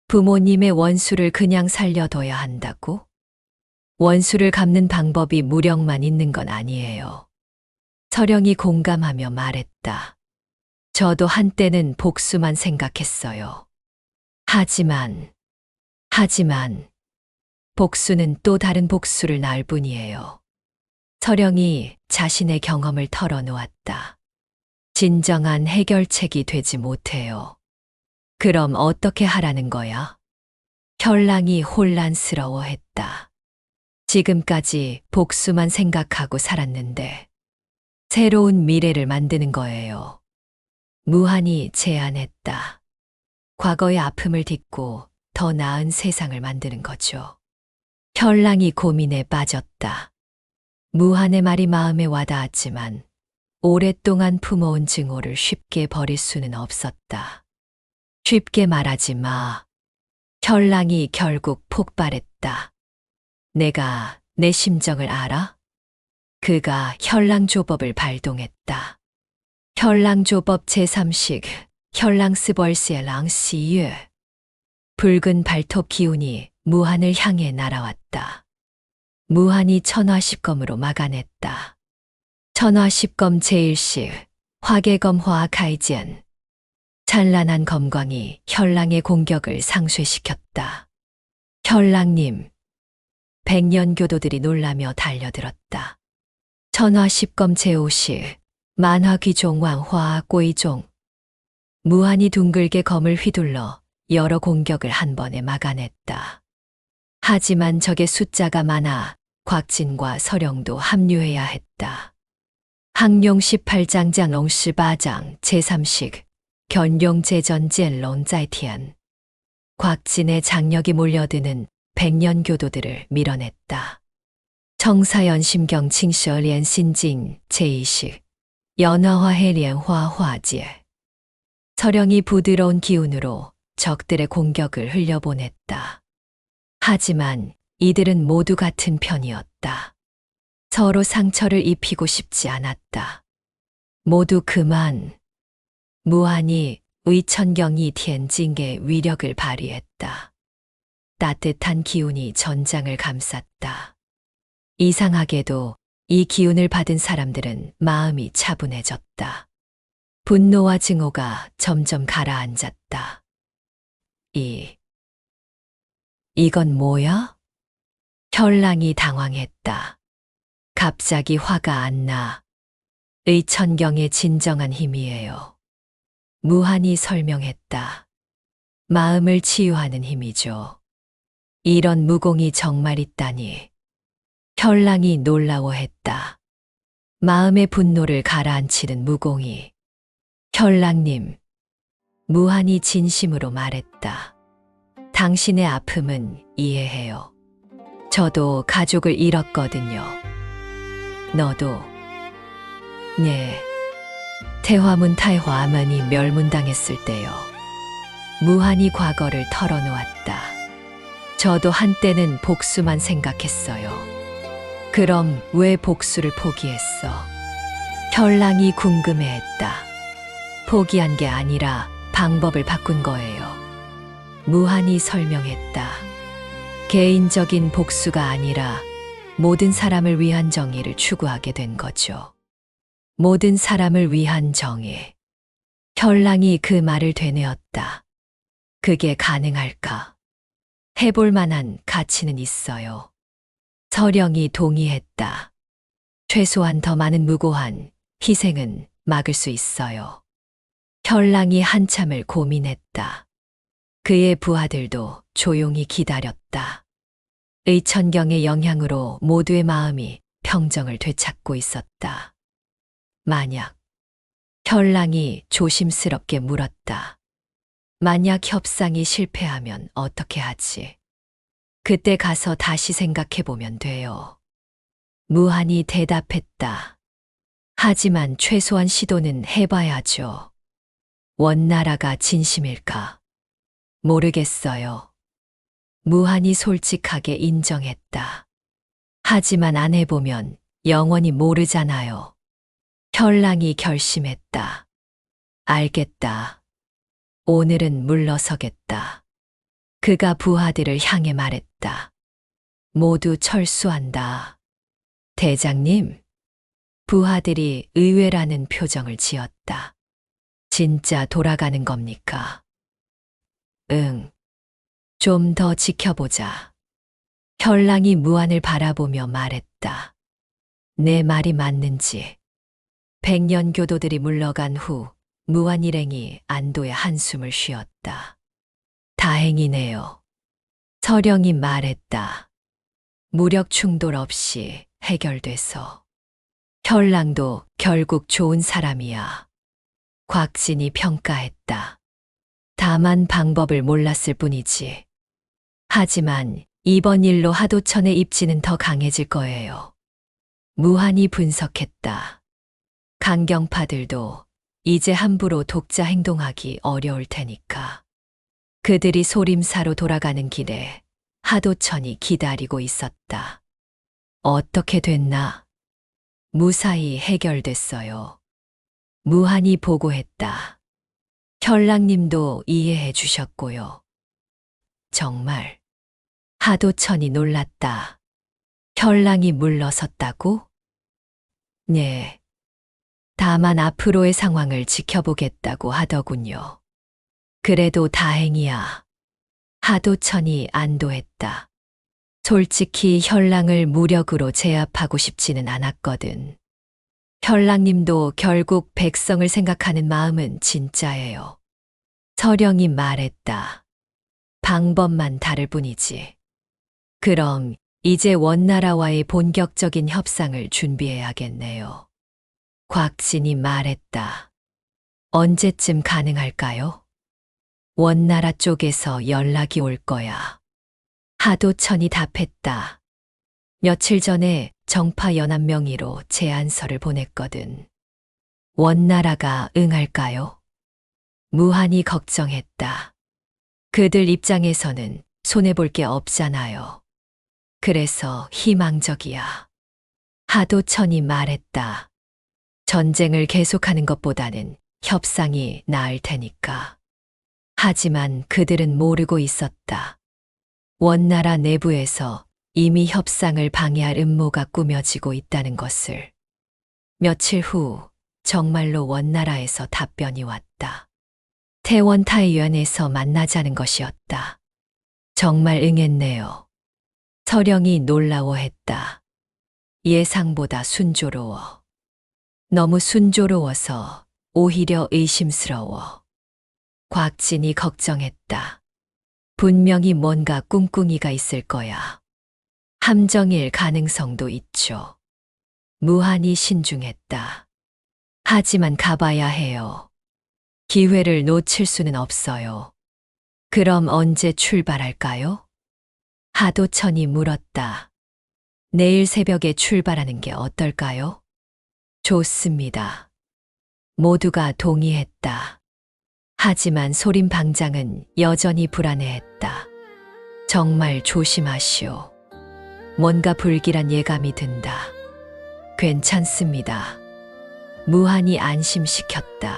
부모님의 원수를 그냥 살려둬야 한다고? 원수를 갚는 방법이 무력만 있는 건 아니에요. 서령이 공감하며 말했다. 저도 한때는 복수만 생각했어요. 하지만, 복수는 또 다른 복수를 낳을 뿐이에요. 서령이 자신의 경험을 털어놓았다. 진정한 해결책이 되지 못해요. 그럼 어떻게 하라는 거야? 현랑이 혼란스러워했다. 지금까지 복수만 생각하고 살았는데 새로운 미래를 만드는 거예요. 무한히 제안했다. 과거의 아픔을 딛고 더 나은 세상을 만드는 거죠. 현랑이 고민에 빠졌다. 무한의 말이 마음에 와닿았지만 오랫동안 품어온 증오를 쉽게 버릴 수는 없었다. 쉽게 말하지 마. 현랑이 결국 폭발했다. 내가 내 심정을 알아? 그가 현랑조법을 발동했다. 현랑조법 제3식 현랑스벌스의 붉은 발톱 기운이 무한을 향해 날아왔다. 무한이 천화십검으로 막아냈다. 천화십검 제1식 화계검화 가이지엔 찬란한 검광이 현랑의 공격을 상쇄시켰다. 현랑님, 백년교도들이 놀라며 달려들었다. 천화십검 제5식 만화귀종 왕화 꼬이종 무한히 둥글게 검을 휘둘러 여러 공격을 한 번에 막아냈다. 하지만 적의 숫자가 많아 곽진과 서령도 합류해야 했다. 항룡 18장장 롱18장 제3식 견룡제전젠 론자이티안 곽진의 장력이 몰려드는 백년교도들을 밀어냈다. 청사연심경 칭셔리엔 신징 제2식 연화화해리엔화화지에 서령이 부드러운 기운으로 적들의 공격을 흘려보냈다. 하지만 이들은 모두 같은 편이었다. 서로 상처를 입히고 싶지 않았다. 모두 그만. 무한히 의천경이 티엔징의 위력을 발휘했다. 따뜻한 기운이 전장을 감쌌다. 이상하게도 이 기운을 받은 사람들은 마음이 차분해졌다. 분노와 증오가 점점 가라앉았다. 이건 뭐야? 현랑이 당황했다. 갑자기 화가 안 나. 의천경의 진정한 힘이에요. 무한히 설명했다. 마음을 치유하는 힘이죠. 이런 무공이 정말 있다니. 현랑이 놀라워했다. 마음의 분노를 가라앉히는 무공이. 현랑님, 무한히 진심으로 말했다. 당신의 아픔은 이해해요. 저도 가족을 잃었거든요. 너도. 네. 태화문 타이화아만이 멸문당했을 때요. 무한히 과거를 털어놓았다. 저도 한때는 복수만 생각했어요. 그럼 왜 복수를 포기했어? 현랑이 궁금해했다. 포기한 게 아니라 방법을 바꾼 거예요. 무한히 설명했다. 개인적인 복수가 아니라 모든 사람을 위한 정의를 추구하게 된 거죠. 모든 사람을 위한 정의. 현랑이 그 말을 되뇌었다. 그게 가능할까? 해볼 만한 가치는 있어요. 서령이 동의했다. 최소한 더 많은 무고한 희생은 막을 수 있어요. 현랑이 한참을 고민했다. 그의 부하들도 조용히 기다렸다. 의천경의 영향으로 모두의 마음이 평정을 되찾고 있었다. 만약, 현랑이 조심스럽게 물었다. 만약 협상이 실패하면 어떻게 하지? 그때 가서 다시 생각해보면 돼요. 무한히 대답했다. 하지만 최소한 시도는 해봐야죠. 원나라가 진심일까? 모르겠어요. 무한히 솔직하게 인정했다. 하지만 안 해보면 영원히 모르잖아요. 현랑이 결심했다. 알겠다. 오늘은 물러서겠다. 그가 부하들을 향해 말했다. 모두 철수한다. 대장님. 부하들이 의외라는 표정을 지었다. 진짜 돌아가는 겁니까? 응. 좀 더 지켜보자. 현랑이 무안을 바라보며 말했다. 내 말이 맞는지. 백년 교도들이 물러간 후 무안 일행이 안도의 한숨을 쉬었다. 다행이네요. 서령이 말했다. 무력 충돌 없이 해결돼서. 현랑도 결국 좋은 사람이야. 곽진이 평가했다. 다만 방법을 몰랐을 뿐이지. 하지만 이번 일로 하도천의 입지는 더 강해질 거예요. 무한히 분석했다. 강경파들도 이제 함부로 독자 행동하기 어려울 테니까. 그들이 소림사로 돌아가는 길에 하도천이 기다리고 있었다. 어떻게 됐나? 무사히 해결됐어요. 무한히 보고했다. 현랑님도 이해해 주셨고요. 정말. 하도천이 놀랐다. 현랑이 물러섰다고? 네. 다만 앞으로의 상황을 지켜보겠다고 하더군요. 그래도 다행이야. 하도천이 안도했다. 솔직히 현랑을 무력으로 제압하고 싶지는 않았거든. 현랑님도 결국 백성을 생각하는 마음은 진짜예요. 서령이 말했다. 방법만 다를 뿐이지. 그럼 이제 원나라와의 본격적인 협상을 준비해야겠네요. 곽진이 말했다. 언제쯤 가능할까요? 원나라 쪽에서 연락이 올 거야. 하도천이 답했다. 며칠 전에 정파 연합 명의로 제안서를 보냈거든. 원나라가 응할까요? 무한히 걱정했다. 그들 입장에서는 손해볼 게 없잖아요. 그래서 희망적이야. 하도천이 말했다. 전쟁을 계속하는 것보다는 협상이 나을 테니까. 하지만 그들은 모르고 있었다. 원나라 내부에서 이미 협상을 방해할 음모가 꾸며지고 있다는 것을. 며칠 후 정말로 원나라에서 답변이 왔다. 태원타의원에서 만나자는 것이었다. 정말 응했네요. 서령이 놀라워했다. 예상보다 순조로워. 너무 순조로워서 오히려 의심스러워. 곽진이 걱정했다. 분명히 뭔가 꿍꿍이가 있을 거야. 함정일 가능성도 있죠. 무한히 신중했다. 하지만 가봐야 해요. 기회를 놓칠 수는 없어요. 그럼 언제 출발할까요? 하도천이 물었다. 내일 새벽에 출발하는 게 어떨까요? 좋습니다. 모두가 동의했다. 하지만 소림 방장은 여전히 불안해했다. 정말 조심하시오. 뭔가 불길한 예감이 든다. 괜찮습니다. 무한히 안심시켰다.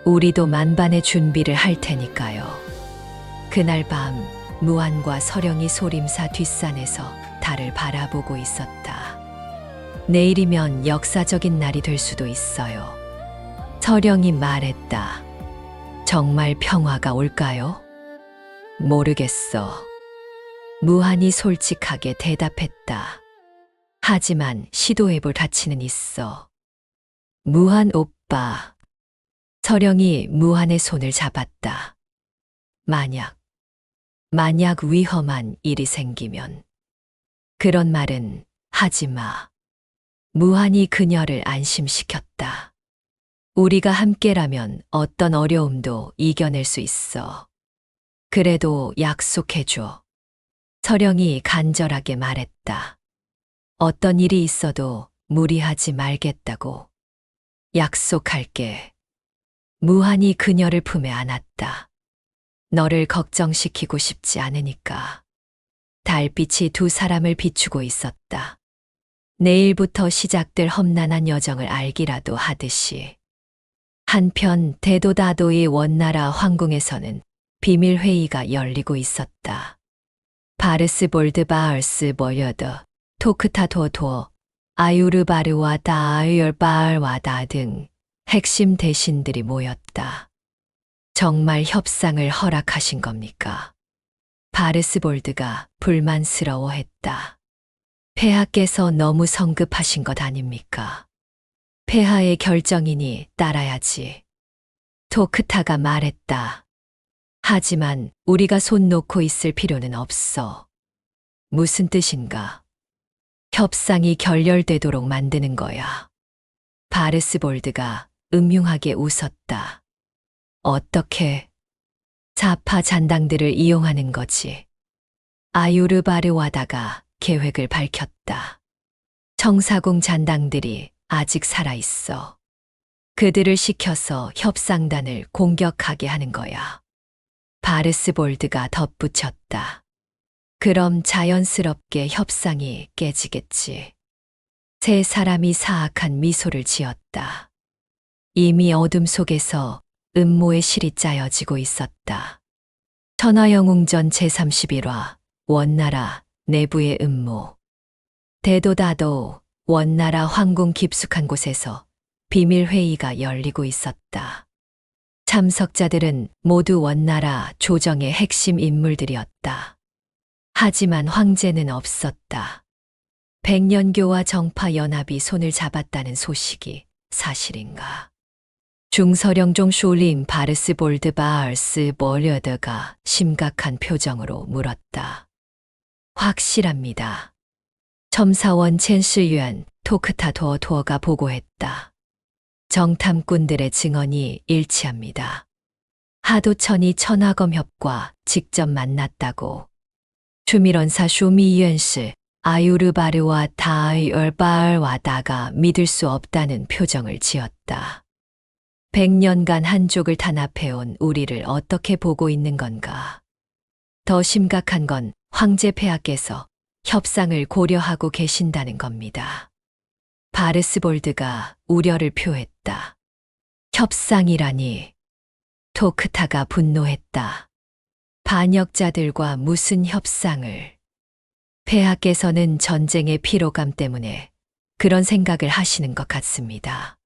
우리도 만반의 준비를 할 테니까요. 그날 밤 무한과 서령이 소림사 뒷산에서 달을 바라보고 있었다. 내일이면 역사적인 날이 될 수도 있어요. 서령이 말했다. 정말 평화가 올까요? 모르겠어. 무한히 솔직하게 대답했다. 하지만 시도해볼 가치는 있어. 무한 오빠. 서령이 무한의 손을 잡았다. 만약 위험한 일이 생기면. 그런 말은 하지 마. 무한히 그녀를 안심시켰다. 우리가 함께라면 어떤 어려움도 이겨낼 수 있어. 그래도 약속해줘. 서령이 간절하게 말했다. 어떤 일이 있어도 무리하지 말겠다고. 약속할게. 무한히 그녀를 품에 안았다. 너를 걱정시키고 싶지 않으니까. 달빛이 두 사람을 비추고 있었다. 내일부터 시작될 험난한 여정을 알기라도 하듯이. 한편 대도다도의 원나라 황궁에서는 비밀 회의가 열리고 있었다. 바르스볼드 바얼스 버여더, 토크타토토, 아유르바르와 다아유얼바알와다 등 핵심 대신들이 모였다. 정말 협상을 허락하신 겁니까? 바르스볼드가 불만스러워했다. 폐하께서 너무 성급하신 것 아닙니까? 폐하의 결정이니 따라야지. 토크타가 말했다. 하지만 우리가 손 놓고 있을 필요는 없어. 무슨 뜻인가? 협상이 결렬되도록 만드는 거야. 바르스볼드가 음흉하게 웃었다. 어떻게? 좌파 잔당들을 이용하는 거지. 아유르바르와다가 계획을 밝혔다. 청사궁 잔당들이 아직 살아있어. 그들을 시켜서 협상단을 공격하게 하는 거야. 바르스볼드가 덧붙였다. 그럼 자연스럽게 협상이 깨지겠지. 세 사람이 사악한 미소를 지었다. 이미 어둠 속에서 음모의 실이 짜여지고 있었다. 천하영웅전 제31화 원나라 내부의 음모. 대도다도 원나라 황궁 깊숙한 곳에서 비밀 회의가 열리고 있었다. 참석자들은 모두 원나라 조정의 핵심 인물들이었다. 하지만 황제는 없었다. 백년교와 정파 연합이 손을 잡았다는 소식이 사실인가? 중서령종 쇼림 바르스볼드 바얼스 버려드가 심각한 표정으로 물었다. 확실합니다. 첨사원 첸시유안 토크타토어토어가 보고했다. 정탐꾼들의 증언이 일치합니다. 하도천이 천하검협과 직접 만났다고. 주밀원사 쇼미유엔氏아유르바르와 다아이얼바알와다가 믿을 수 없다는 표정을 지었다. 100년간 한족을 탄압해온 우리를 어떻게 보고 있는 건가? 더 심각한 건 황제 폐하께서 협상을 고려하고 계신다는 겁니다. 바르스볼드가 우려를 표했다. 협상이라니. 토크타가 분노했다. 반역자들과 무슨 협상을. 폐하께서는 전쟁의 피로감 때문에 그런 생각을 하시는 것 같습니다.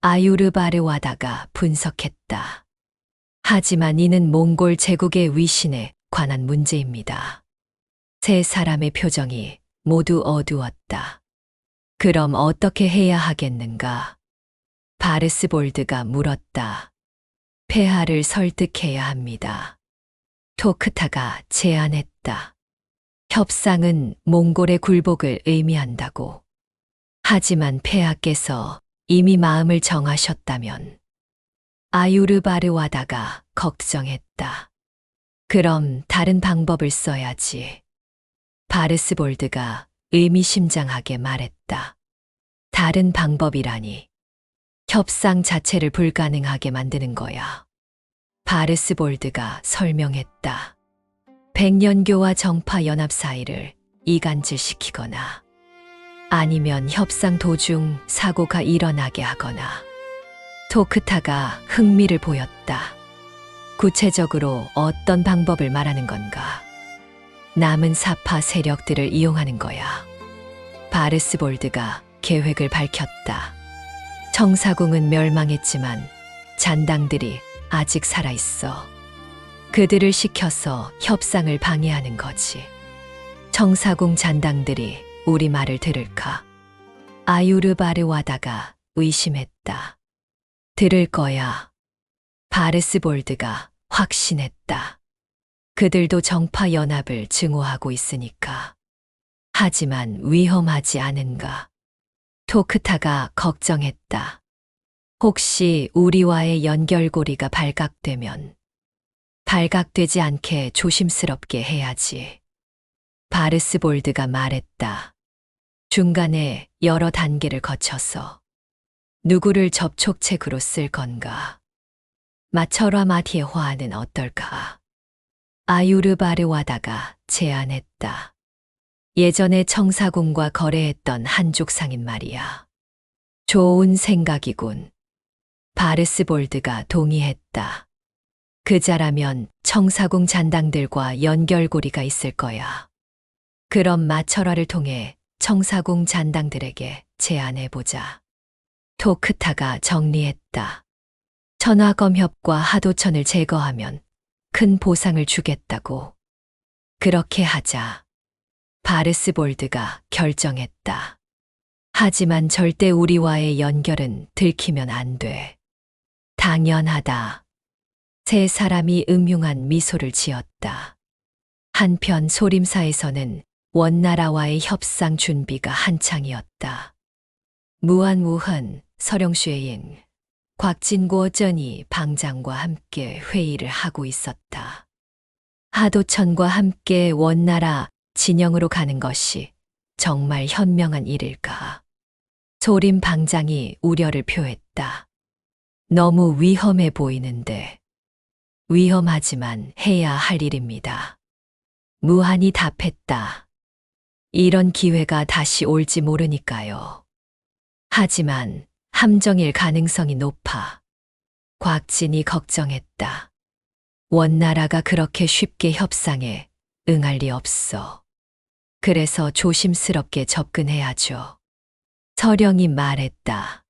아유르바르와다가 분석했다. 하지만 이는 몽골 제국의 위신에 관한 문제입니다. 세 사람의 표정이 모두 어두웠다. 그럼 어떻게 해야 하겠는가? 바르스볼드가 물었다. 폐하를 설득해야 합니다. 토크타가 제안했다. 협상은 몽골의 굴복을 의미한다고. 하지만 폐하께서 이미 마음을 정하셨다면. 아유르바르와다가 걱정했다. 그럼 다른 방법을 써야지. 바르스볼드가 의미심장하게 말했다. 다른 방법이라니. 협상 자체를 불가능하게 만드는 거야. 바르스볼드가 설명했다. 백년교와 정파 연합 사이를 이간질시키거나 아니면 협상 도중 사고가 일어나게 하거나. 토크타가 흥미를 보였다. 구체적으로 어떤 방법을 말하는 건가? 남은 사파 세력들을 이용하는 거야. 바르스볼드가 계획을 밝혔다. 청사궁은 멸망했지만 잔당들이 아직 살아있어. 그들을 시켜서 협상을 방해하는 거지. 청사궁 잔당들이 우리 말을 들을까? 아유르바르와다가 의심했다. 들을 거야. 바르스볼드가 확신했다. 그들도 정파 연합을 증오하고 있으니까. 하지만 위험하지 않은가? 토크타가 걱정했다. 혹시 우리와의 연결고리가 발각되면 발각되지 않게 조심스럽게 해야지. 바르스볼드가 말했다. 중간에 여러 단계를 거쳐서 누구를 접촉책으로 쓸 건가? 마처라 마티에화는 어떨까? 아유르바르와다가 제안했다. 예전에 청사궁과 거래했던 한족 상인 말이야. 좋은 생각이군. 바르스볼드가 동의했다. 그자라면 청사궁 잔당들과 연결고리가 있을 거야. 그럼 마철화를 통해 청사궁 잔당들에게 제안해보자. 토크타가 정리했다. 천하검협과 하도천을 제거하면 큰 보상을 주겠다고. 그렇게 하자. 바르스볼드가 결정했다. 하지만 절대 우리와의 연결은 들키면 안 돼. 당연하다. 세 사람이 음흉한 미소를 지었다. 한편 소림사에서는 원나라와의 협상 준비가 한창이었다. 무한우헌, 서령쉐잉, 곽진고전이 방장과 함께 회의를 하고 있었다. 하도천과 함께 원나라 진영으로 가는 것이 정말 현명한 일일까? 소림 방장이 우려를 표했다. 너무 위험해 보이는데. 위험하지만 해야 할 일입니다. 무한히 답했다. 이런 기회가 다시 올지 모르니까요. 하지만 함정일 가능성이 높아. 곽진이 걱정했다. 원나라가 그렇게 쉽게 협상에 응할 리 없어. 그래서 조심스럽게 접근해야죠. 서령이 말했다.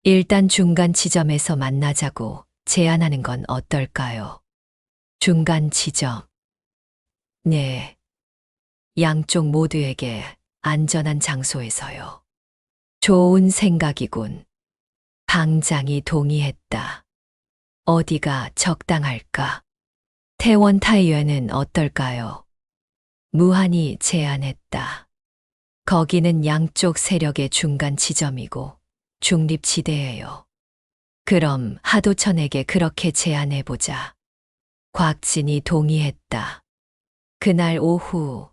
일단 중간 지점에서 만나자고 제안하는 건 어떨까요? 중간 지점. 네. 양쪽 모두에게 안전한 장소에서요. 좋은 생각이군. 방장이 동의했다. 어디가 적당할까? 태원타이어는 어떨까요? 무한히 제안했다. 거기는 양쪽 세력의 중간 지점이고 중립지대예요. 그럼 하도천에게 그렇게 제안해보자. 곽진이 동의했다. 그날 오후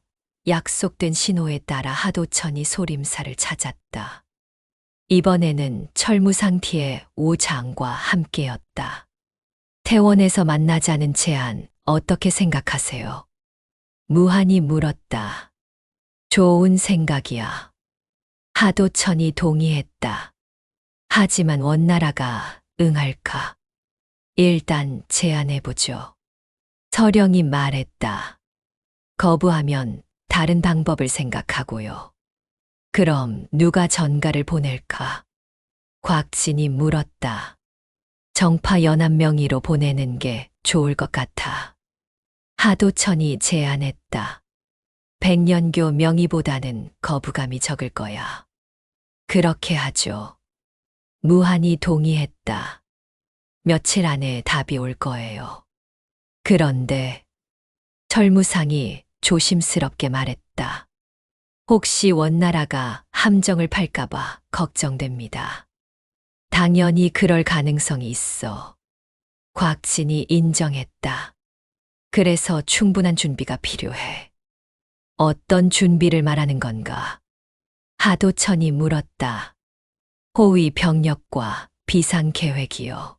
약속된 신호에 따라 하도천이 소림사를 찾았다. 이번에는 철무상티의 오장과 함께였다. 태원에서 만나자는 제안 어떻게 생각하세요? 무한히 물었다. 좋은 생각이야. 하도천이 동의했다. 하지만 원나라가 응할까? 일단 제안해보죠. 서령이 말했다. 거부하면 다른 방법을 생각하고요. 그럼 누가 전가를 보낼까? 곽진이 물었다. 정파 연합 명의로 보내는 게 좋을 것 같아. 하도천이 제안했다. 백년교 명의보다는 거부감이 적을 거야. 그렇게 하죠. 무한히 동의했다. 며칠 안에 답이 올 거예요. 그런데 철무상이 조심스럽게 말했다. 혹시 원나라가 함정을 팔까봐 걱정됩니다. 당연히 그럴 가능성이 있어. 곽진이 인정했다. 그래서 충분한 준비가 필요해. 어떤 준비를 말하는 건가? 하도천이 물었다. 호위 병력과 비상 계획이요.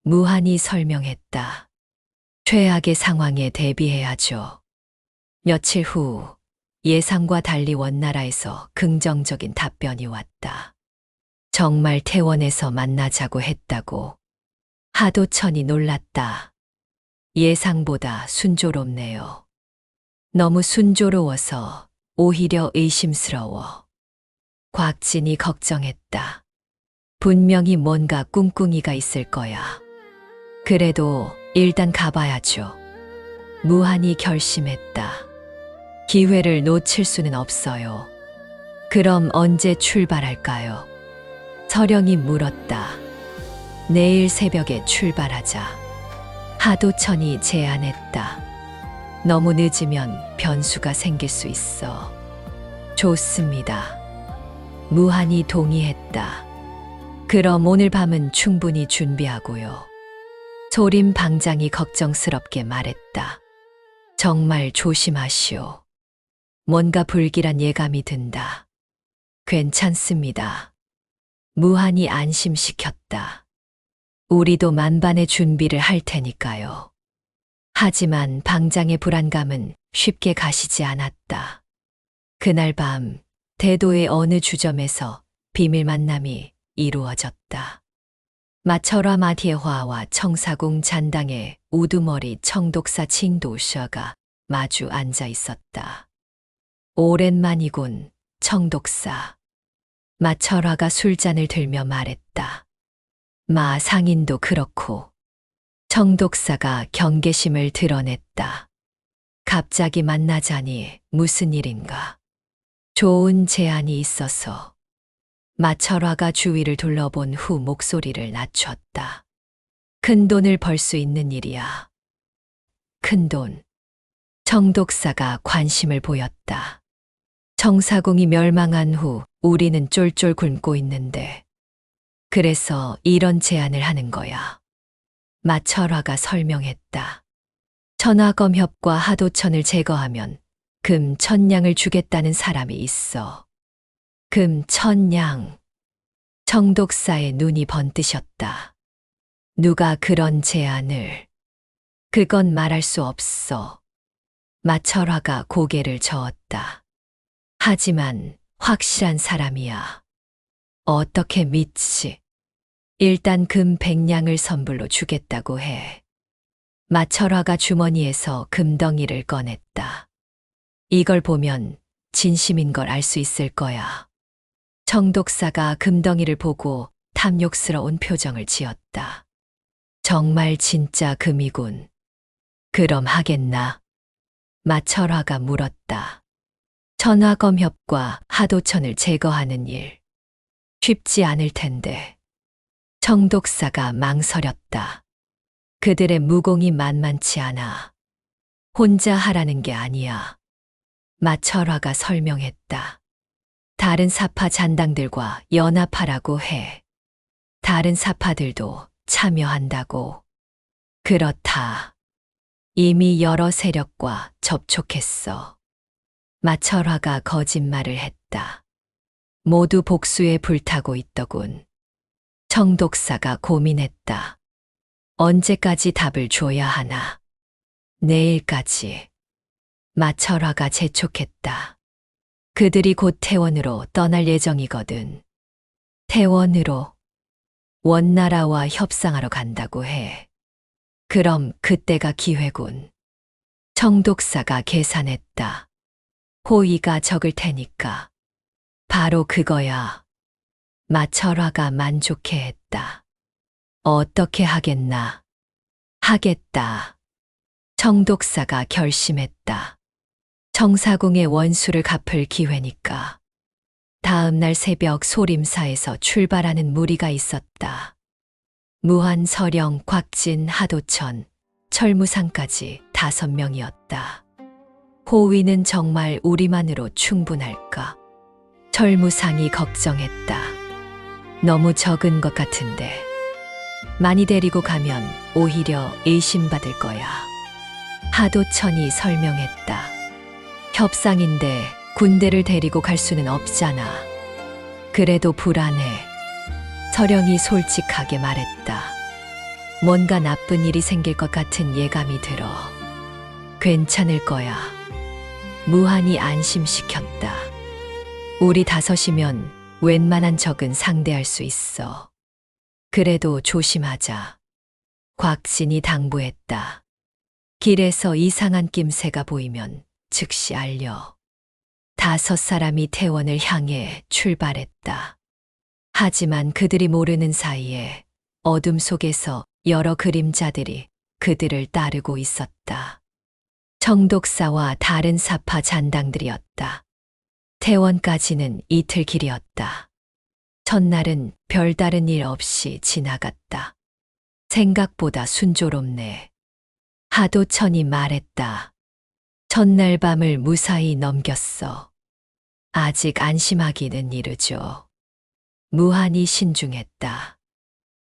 무한히 설명했다. 최악의 상황에 대비해야죠. 며칠 후 예상과 달리 원나라에서 긍정적인 답변이 왔다. 정말 태원에서 만나자고 했다고. 하도천이 놀랐다. 예상보다 순조롭네요. 너무 순조로워서 오히려 의심스러워. 곽진이 걱정했다. 분명히 뭔가 꿍꿍이가 있을 거야. 그래도 일단 가봐야죠. 무한히 결심했다. 기회를 놓칠 수는 없어요. 그럼 언제 출발할까요? 서령이 물었다. 내일 새벽에 출발하자. 하도천이 제안했다. 너무 늦으면 변수가 생길 수 있어. 좋습니다. 무한히 동의했다. 그럼 오늘 밤은 충분히 준비하고요. 소림 방장이 걱정스럽게 말했다. 정말 조심하시오. 뭔가 불길한 예감이 든다. 괜찮습니다. 무한히 안심시켰다. 우리도 만반의 준비를 할 테니까요. 하지만 방장의 불안감은 쉽게 가시지 않았다. 그날 밤 대도의 어느 주점에서 비밀 만남이 이루어졌다. 마철화 마티에화와 청사궁 잔당의 우두머리 청독사 칭도셔가 마주 앉아 있었다. 오랜만이군, 청독사. 마철화가 술잔을 들며 말했다. 마 상인도 그렇고. 청독사가 경계심을 드러냈다. 갑자기 만나자니 무슨 일인가? 좋은 제안이 있어서. 마철화가 주위를 둘러본 후 목소리를 낮췄다. 큰 돈을 벌 수 있는 일이야. 큰 돈. 청독사가 관심을 보였다. 청사궁이 멸망한 후 우리는 쫄쫄 굶고 있는데. 그래서 이런 제안을 하는 거야. 마철화가 설명했다. 천하검협과 하도천을 제거하면 금 1000냥을 주겠다는 사람이 있어. 금 1000냥. 청독사의 눈이 번뜨셨다. 누가 그런 제안을. 그건 말할 수 없어. 마철화가 고개를 저었다. 하지만 확실한 사람이야. 어떻게 믿지? 일단 금 100냥을 선불로 주겠다고 해. 마철화가 주머니에서 금덩이를 꺼냈다. 이걸 보면 진심인 걸 알 수 있을 거야. 청독사가 금덩이를 보고 탐욕스러운 표정을 지었다. 정말 진짜 금이군. 그럼 하겠나? 마철화가 물었다. 천하검협과 하도천을 제거하는 일. 쉽지 않을 텐데. 청독사가 망설였다. 그들의 무공이 만만치 않아. 혼자 하라는 게 아니야. 마철화가 설명했다. 다른 사파 잔당들과 연합하라고 해. 다른 사파들도 참여한다고. 그렇다. 이미 여러 세력과 접촉했어. 마철화가 거짓말을 했다. 모두 복수에 불타고 있더군. 청독사가 고민했다. 언제까지 답을 줘야 하나? 내일까지. 마철화가 재촉했다. 그들이 곧 태원으로 떠날 예정이거든. 태원으로? 원나라와 협상하러 간다고 해. 그럼 그때가 기회군. 청독사가 계산했다. 호의가 적을 테니까. 바로 그거야. 마철화가 만족해했다. 어떻게 하겠나? 하겠다. 청독사가 결심했다. 청사궁의 원수를 갚을 기회니까. 다음 날 새벽 소림사에서 출발하는 무리가 있었다. 무한, 서령, 곽진, 하도천, 철무상까지 5명이었다. 호위는 정말 우리만으로 충분할까? 철무상이 걱정했다. 너무 적은 것 같은데. 많이 데리고 가면 오히려 의심받을 거야. 하도천이 설명했다. 협상인데 군대를 데리고 갈 수는 없잖아. 그래도 불안해. 서령이 솔직하게 말했다. 뭔가 나쁜 일이 생길 것 같은 예감이 들어. 괜찮을 거야. 무한이 안심시켰다. 우리 5이면 웬만한 적은 상대할 수 있어. 그래도 조심하자. 곽진이 당부했다. 길에서 이상한 낌새가 보이면 즉시 알려. 5사람이 태원을 향해 출발했다. 하지만 그들이 모르는 사이에 어둠 속에서 여러 그림자들이 그들을 따르고 있었다. 청독사와 다른 사파 잔당들이었다. 태원까지는 이틀 길이었다. 첫날은 별다른 일 없이 지나갔다. 생각보다 순조롭네. 하도천이 말했다. 첫날 밤을 무사히 넘겼어. 아직 안심하기는 이르죠. 무한히 신중했다.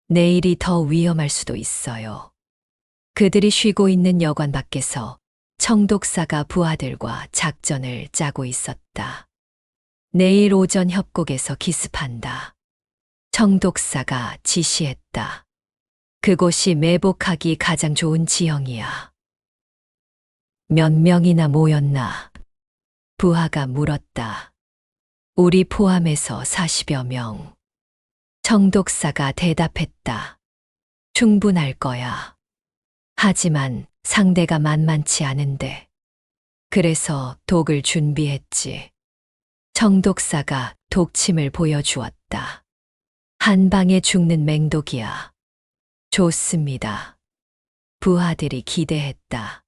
내일이 더 위험할 수도 있어요. 그들이 쉬고 있는 여관 밖에서 청독사가 부하들과 작전을 짜고 있었다. 내일 오전 협곡에서 기습한다. 청독사가 지시했다. 그곳이 매복하기 가장 좋은 지형이야. 몇 명이나 모였나? 부하가 물었다. 우리 포함해서 40여 명. 정독사가 대답했다. 충분할 거야. 하지만 상대가 만만치 않은데. 그래서 독을 준비했지. 정독사가 독침을 보여주었다. 한 방에 죽는 맹독이야. 좋습니다. 부하들이 기대했다.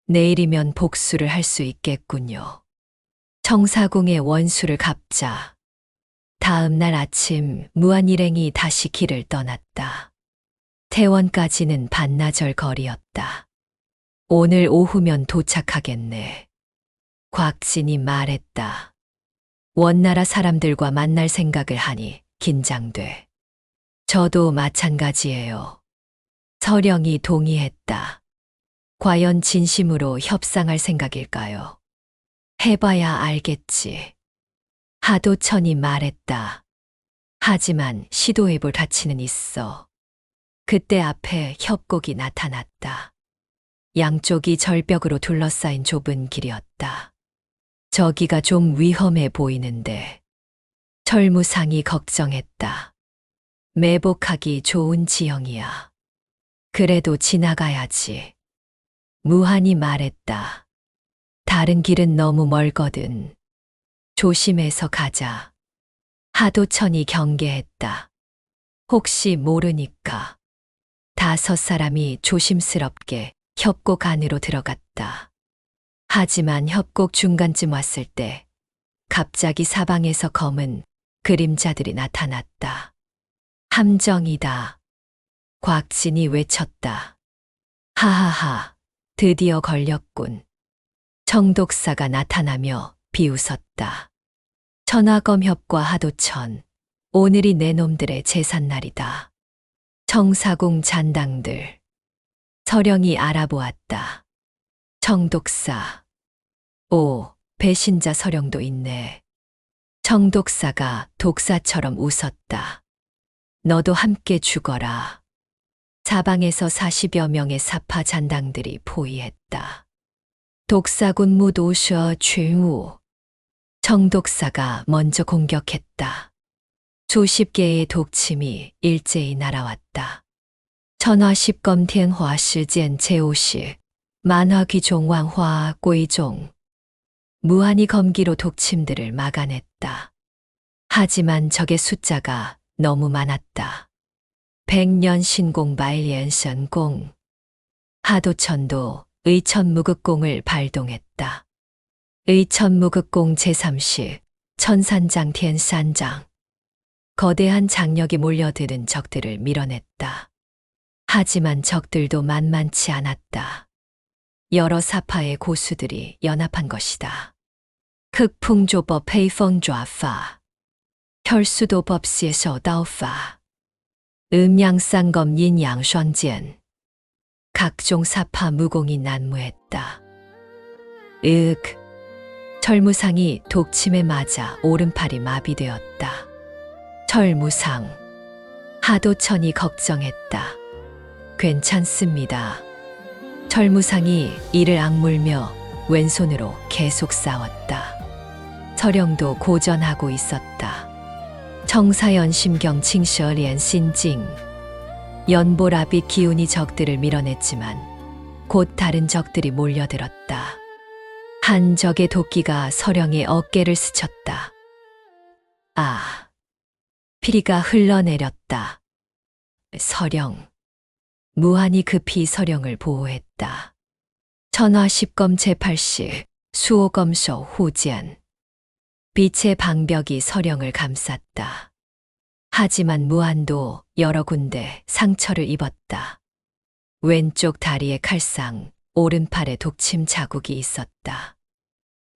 내일이면 복수를 할 수 있겠군요. 정사공의 원수를 갚자. 다음 날 아침 무한 일행이 다시 길을 떠났다. 태원까지는 반나절 거리였다. 오늘 오후면 도착하겠네. 곽진이 말했다. 원나라 사람들과 만날 생각을 하니 긴장돼. 저도 마찬가지예요. 서령이 동의했다. 과연 진심으로 협상할 생각일까요? 해봐야 알겠지. 하도천이 말했다. 하지만 시도해볼 가치는 있어. 그때 앞에 협곡이 나타났다. 양쪽이 절벽으로 둘러싸인 좁은 길이었다. 저기가 좀 위험해 보이는데. 철무상이 걱정했다. 매복하기 좋은 지형이야. 그래도 지나가야지. 무한이 말했다. 다른 길은 너무 멀거든. 조심해서 가자. 하도천이 경계했다. 혹시 모르니까. 5사람이 조심스럽게 협곡 안으로 들어갔다. 하지만 협곡 중간쯤 왔을 때 갑자기 사방에서 검은 그림자들이 나타났다. 함정이다. 곽진이 외쳤다. 하하하, 드디어 걸렸군. 정독사가 나타나며 비웃었다. 천하검협과 하도천, 오늘이 내 놈들의 제삿날이다. 정사공 잔당들. 서령이 알아보았다. 정독사. 오, 배신자 서령도 있네. 정독사가 독사처럼 웃었다. 너도 함께 죽어라. 사방에서 40여 명의 사파 잔당들이 포위했다. 독사군 무도셔 죄우. 정독사가 먼저 공격했다. 수십 개의 독침이 일제히 날아왔다. 천화십검天华 시간 제5시 만화귀종 왕화 꼴종. 무한히 검기로 독침들을 막아냈다. 하지만 적의 숫자가 너무 많았다. 100년 신공 발연선공. 하도천도 의천무극공을 발동했다. 의천무극공 제3시 천산장天산장. 거대한 장력이 몰려드는 적들을 밀어냈다. 하지만 적들도 만만치 않았다. 여러 사파의 고수들이 연합한 것이다. 흑풍조법 페이펑좌파. 혈수도법 시에서다오파. 음양쌍검 인양双剑. 각종 사파 무공이 난무했다. 철무상이 독침에 맞아 오른팔이 마비되었다. 철무상. 하도천이 걱정했다. 괜찮습니다. 철무상이 이를 악물며 왼손으로 계속 싸웠다. 서령도 고전하고 있었다. 청사연 심경 칭셔리엔 신징. 연보라빛 기운이 적들을 밀어냈지만 곧 다른 적들이 몰려들었다. 한 적의 도끼가 서령의 어깨를 스쳤다. 아, 피리가 흘러내렸다. 서령. 무한히 급히 서령을 보호했다. 천화십검 제8시 수호검소 후지안. 빛의 방벽이 서령을 감쌌다. 하지만 무한도 여러 군데 상처를 입었다. 왼쪽 다리에 칼상, 오른팔에 독침 자국이 있었다.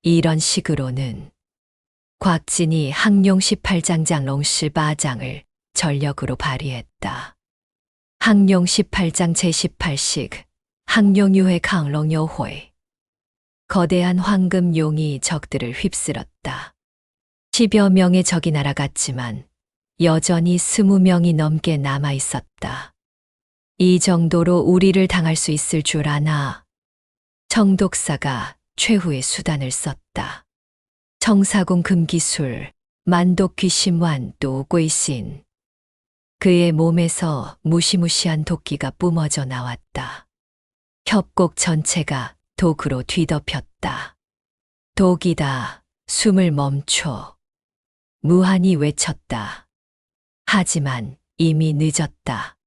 이런 식으로는 곽진이 항룡 18장장 롱18장을 전력으로 발휘했다. 항룡 18장 제18식, 항룡유회 강롱요회. 거대한 황금용이 적들을 휩쓸었다. 10여 명의 적이 날아갔지만 여전히 20명이 넘게 남아 있었다. 이 정도로 우리를 당할 수 있을 줄 아나. 정독사가 최후의 수단을 썼다. 청사궁 금기술, 만독 귀심완 또 꿰신. 그의 몸에서 무시무시한 도끼가 뿜어져 나왔다. 협곡 전체가 독으로 뒤덮였다. 독이다. 숨을 멈춰. 무한히 외쳤다. 하지만 이미 늦었다.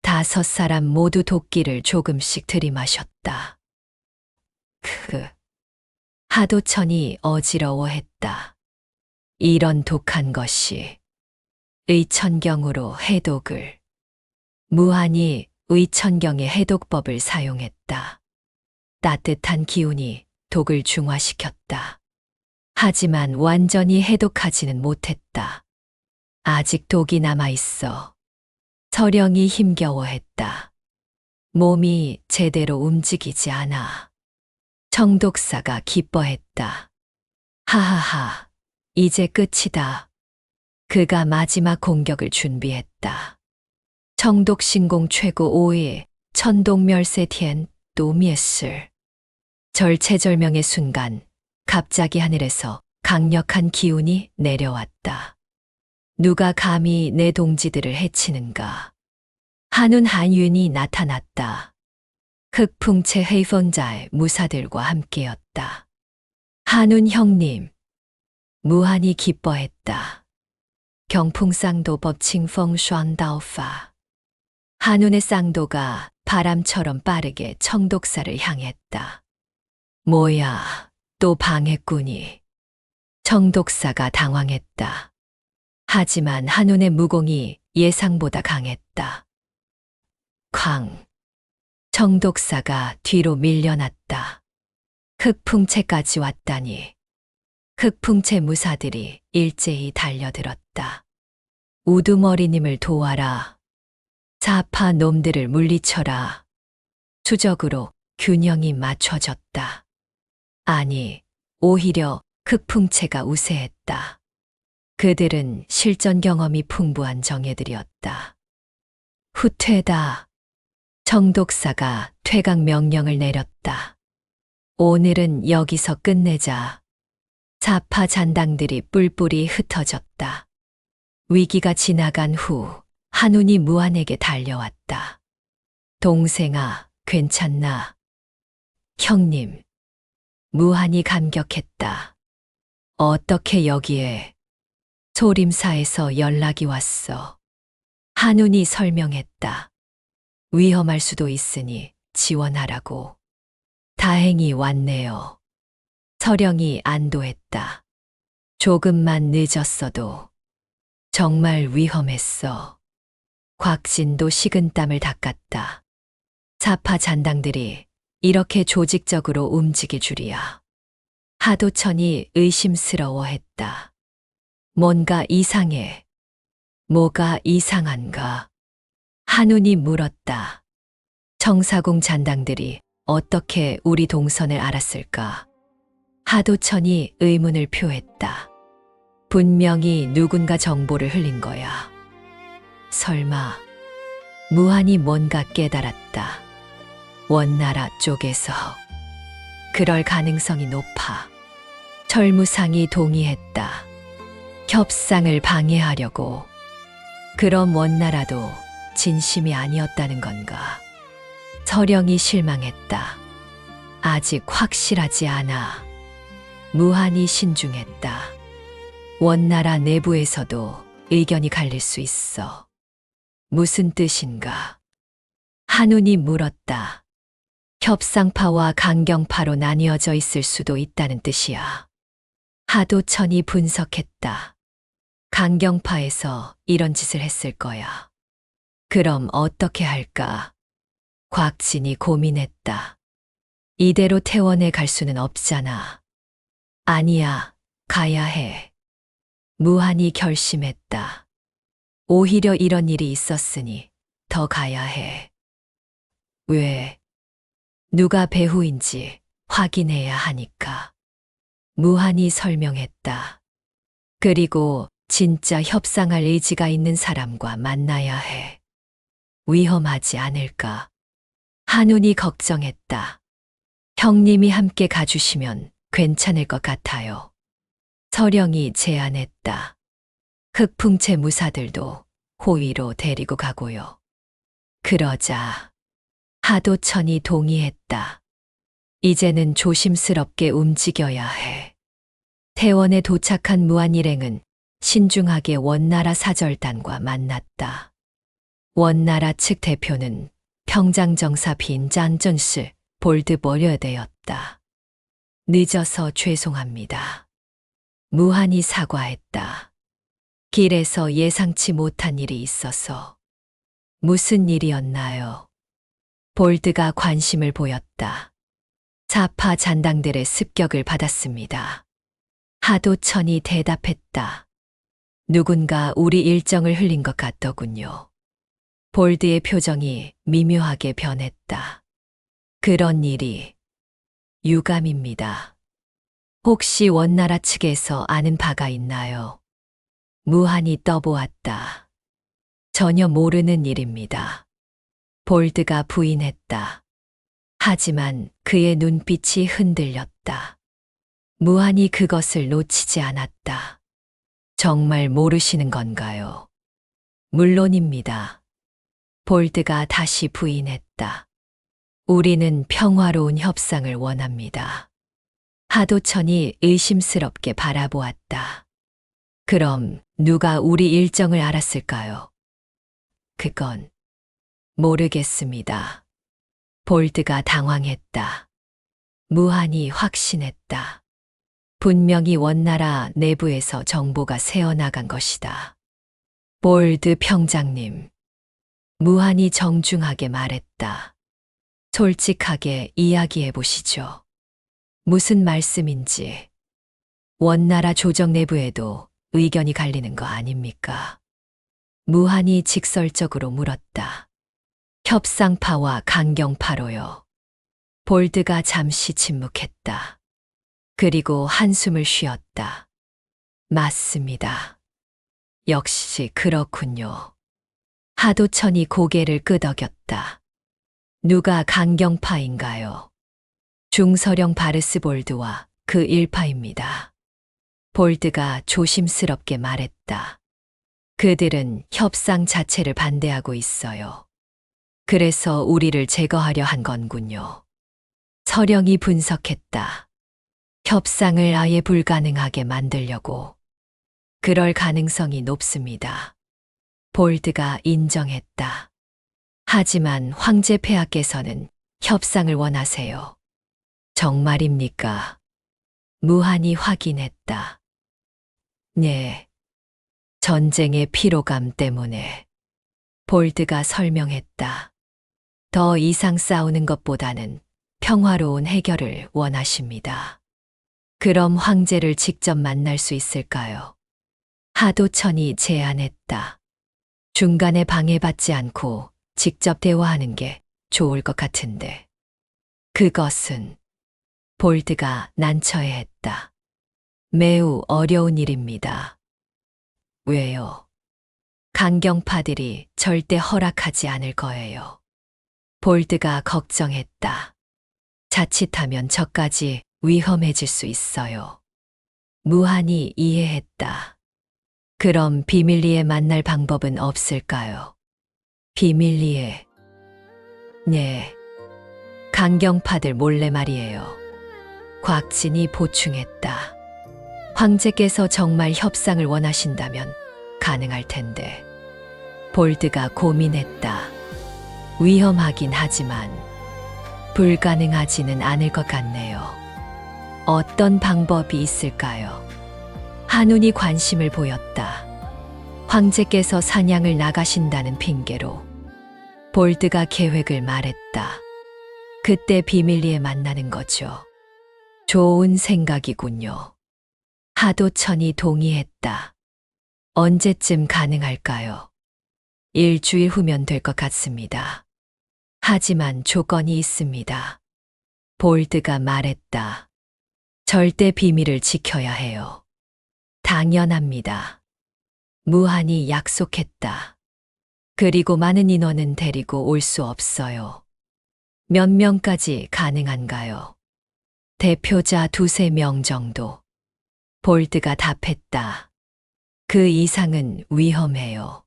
5 사람 모두 도끼를 조금씩 들이마셨다. 하도천이 어지러워했다. 이런 독한 것이 의천경으로 해독을. 무한히 의천경의 해독법을 사용했다. 따뜻한 기운이 독을 중화시켰다. 하지만 완전히 해독하지는 못했다. 아직 독이 남아있어. 서령이 힘겨워했다. 몸이 제대로 움직이지 않아. 청독사가 기뻐했다. 하하하, 이제 끝이다. 그가 마지막 공격을 준비했다. 청독신공 최고 5위, 천독멸세티엔 또미에슬. 절체절명의 순간, 갑자기 하늘에서 강력한 기운이 내려왔다. 누가 감히 내 동지들을 해치는가? 한운 한윤이 나타났다. 흑풍채 헤이펀자의 무사들과 함께였다. 한운 형님. 무한히 기뻐했다. 경풍쌍도 법칭펑 슈안다오파. 한운의 쌍도가 바람처럼 빠르게 청독사를 향했다. 뭐야, 또 방해꾼이. 청독사가 당황했다. 하지만 한운의 무공이 예상보다 강했다. 쾅. 청독사가 뒤로 밀려났다. 흑풍채까지 왔다니. 흑풍채 무사들이 일제히 달려들었다. 우두머리님을 도와라. 사파 놈들을 물리쳐라. 수적으로 균형이 맞춰졌다. 아니, 오히려 흑풍채가 우세했다. 그들은 실전 경험이 풍부한 정예들이었다. 후퇴다. 청독사가 퇴각 명령을 내렸다. 오늘은 여기서 끝내자. 사파 잔당들이 뿔뿔이 흩어졌다. 위기가 지나간 후 한운이 무한에게 달려왔다. 동생아, 괜찮나? 형님. 무한이 감격했다. 어떻게 여기에? 소림사에서 연락이 왔어. 한운이 설명했다. 위험할 수도 있으니 지원하라고. 다행히 왔네요. 서령이 안도했다. 조금만 늦었어도 정말 위험했어. 곽진도 식은땀을 닦았다. 사파 잔당들이 이렇게 조직적으로 움직일 줄이야. 하도천이 의심스러워했다. 뭔가 이상해. 뭐가 이상한가? 한운이 물었다. 청사궁 잔당들이 어떻게 우리 동선을 알았을까? 하도천이 의문을 표했다. 분명히 누군가 정보를 흘린 거야. 설마 무한이 뭔가 깨달았다. 원나라 쪽에서. 그럴 가능성이 높아. 철무상이 동의했다. 협상을 방해하려고. 그럼 원나라도 진심이 아니었다는 건가? 서령이 실망했다. 아직 확실하지 않아. 무한히 신중했다. 원나라 내부에서도 의견이 갈릴 수 있어. 무슨 뜻인가? 한운이 물었다. 협상파와 강경파로 나뉘어져 있을 수도 있다는 뜻이야. 하도천이 분석했다. 강경파에서 이런 짓을 했을 거야. 그럼 어떻게 할까? 곽진이 고민했다. 이대로 퇴원해 갈 수는 없잖아. 아니야, 가야 해. 무한히 결심했다. 오히려 이런 일이 있었으니 더 가야 해. 왜? 누가 배후인지 확인해야 하니까. 무한히 설명했다. 그리고 진짜 협상할 의지가 있는 사람과 만나야 해. 위험하지 않을까? 한운이 걱정했다. 형님이 함께 가주시면 괜찮을 것 같아요. 서령이 제안했다. 흑풍채 무사들도 호위로 데리고 가고요. 그러자 하도천이 동의했다. 이제는 조심스럽게 움직여야 해. 태원에 도착한 무한일행은 신중하게 원나라 사절단과 만났다. 원나라 측 대표는 평장정사 빈잔전스 볼드버려대였다. 늦어서 죄송합니다. 무한히 사과했다. 길에서 예상치 못한 일이 있어서. 무슨 일이었나요? 볼드가 관심을 보였다. 사파 잔당들의 습격을 받았습니다. 하도천이 대답했다. 누군가 우리 일정을 흘린 것 같더군요. 볼드의 표정이 미묘하게 변했다. 그런 일이 유감입니다. 혹시 원나라 측에서 아는 바가 있나요? 무한히 떠보았다. 전혀 모르는 일입니다. 볼드가 부인했다. 하지만 그의 눈빛이 흔들렸다. 무한히 그것을 놓치지 않았다. 정말 모르시는 건가요? 물론입니다. 볼드가 다시 부인했다. 우리는 평화로운 협상을 원합니다. 하도천이 의심스럽게 바라보았다. 그럼 누가 우리 일정을 알았을까요? 그건 모르겠습니다. 볼드가 당황했다. 무한히 확신했다. 분명히 원나라 내부에서 정보가 새어나간 것이다. 볼드 평장님, 무한히 정중하게 말했다. 솔직하게 이야기해 보시죠. 무슨 말씀인지. 원나라 조정 내부에도 의견이 갈리는 거 아닙니까? 무한히 직설적으로 물었다. 협상파와 강경파로요. 볼드가 잠시 침묵했다. 그리고 한숨을 쉬었다. 맞습니다. 역시 그렇군요. 하도천이 고개를 끄덕였다. 누가 강경파인가요? 중서령 바르스볼드와 그 일파입니다. 볼드가 조심스럽게 말했다. 그들은 협상 자체를 반대하고 있어요. 그래서 우리를 제거하려 한 건군요. 서령이 분석했다. 협상을 아예 불가능하게 만들려고. 그럴 가능성이 높습니다. 볼드가 인정했다. 하지만 황제 폐하께서는 협상을 원하세요. 정말입니까? 무한히 확인했다. 네. 전쟁의 피로감 때문에. 볼드가 설명했다. 더 이상 싸우는 것보다는 평화로운 해결을 원하십니다. 그럼 황제를 직접 만날 수 있을까요? 하도천이 제안했다. 중간에 방해받지 않고 직접 대화하는 게 좋을 것 같은데. 그것은 볼드가 난처해했다. 매우 어려운 일입니다. 왜요? 강경파들이 절대 허락하지 않을 거예요. 볼드가 걱정했다. 자칫하면 저까지 위험해질 수 있어요. 무한히 이해했다. 그럼 비밀리에 만날 방법은 없을까요? 비밀리에. 네. 강경파들 몰래 말이에요. 곽진이 보충했다. 황제께서 정말 협상을 원하신다면 가능할 텐데. 볼드가 고민했다. 위험하긴 하지만 불가능하지는 않을 것 같네요. 어떤 방법이 있을까요? 한운이 관심을 보였다. 황제께서 사냥을 나가신다는 핑계로 볼드가 계획을 말했다. 그때 비밀리에 만나는 거죠. 좋은 생각이군요. 하도천이 동의했다. 언제쯤 가능할까요? 일주일 후면 될 것 같습니다. 하지만 조건이 있습니다. 볼드가 말했다. 절대 비밀을 지켜야 해요. 당연합니다. 무한히 약속했다. 그리고 많은 인원은 데리고 올 수 없어요. 몇 명까지 가능한가요? 대표자 2~3명 정도. 볼드가 답했다. 그 이상은 위험해요.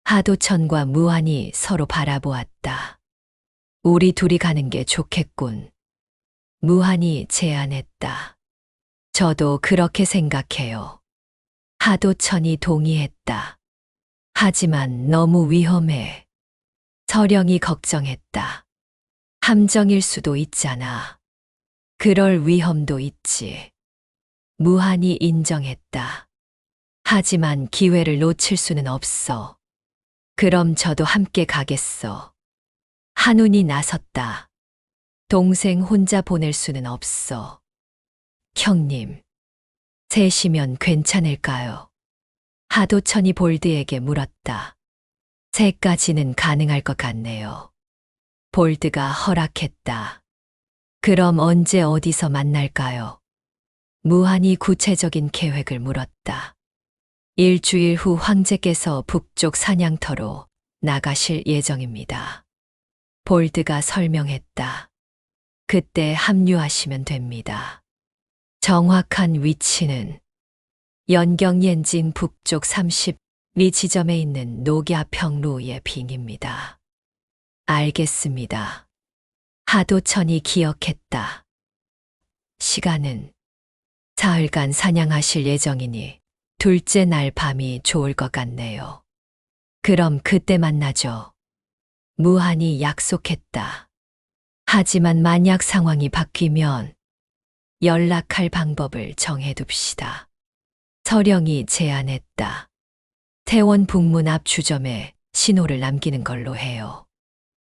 하도천과 무한이 서로 바라보았다. 우리 둘이 가는 게 좋겠군. 무한이 제안했다. 저도 그렇게 생각해요. 하도천이 동의했다. 하지만 너무 위험해. 서령이 걱정했다. 함정일 수도 있잖아. 그럴 위험도 있지. 무한이 인정했다. 하지만 기회를 놓칠 수는 없어. 그럼 저도 함께 가겠어. 한운이 나섰다. 동생 혼자 보낼 수는 없어. 형님, 셋이면 괜찮을까요? 하도천이 볼드에게 물었다. 셋까지는 가능할 것 같네요. 볼드가 허락했다. 그럼 언제 어디서 만날까요? 무한이 구체적인 계획을 물었다. 일주일 후 황제께서 북쪽 사냥터로 나가실 예정입니다. 볼드가 설명했다. 그때 합류하시면 됩니다. 정확한 위치는 연경옌진 북쪽 30리 지점에 있는 녹야평루의 빙입니다. 알겠습니다. 하도천이 기억했다. 시간은 사흘간 사냥하실 예정이니 둘째 날 밤이 좋을 것 같네요. 그럼 그때 만나죠. 무한이 약속했다. 하지만 만약 상황이 바뀌면 연락할 방법을 정해둡시다. 서령이 제안했다. 태원 북문 앞 주점에 신호를 남기는 걸로 해요.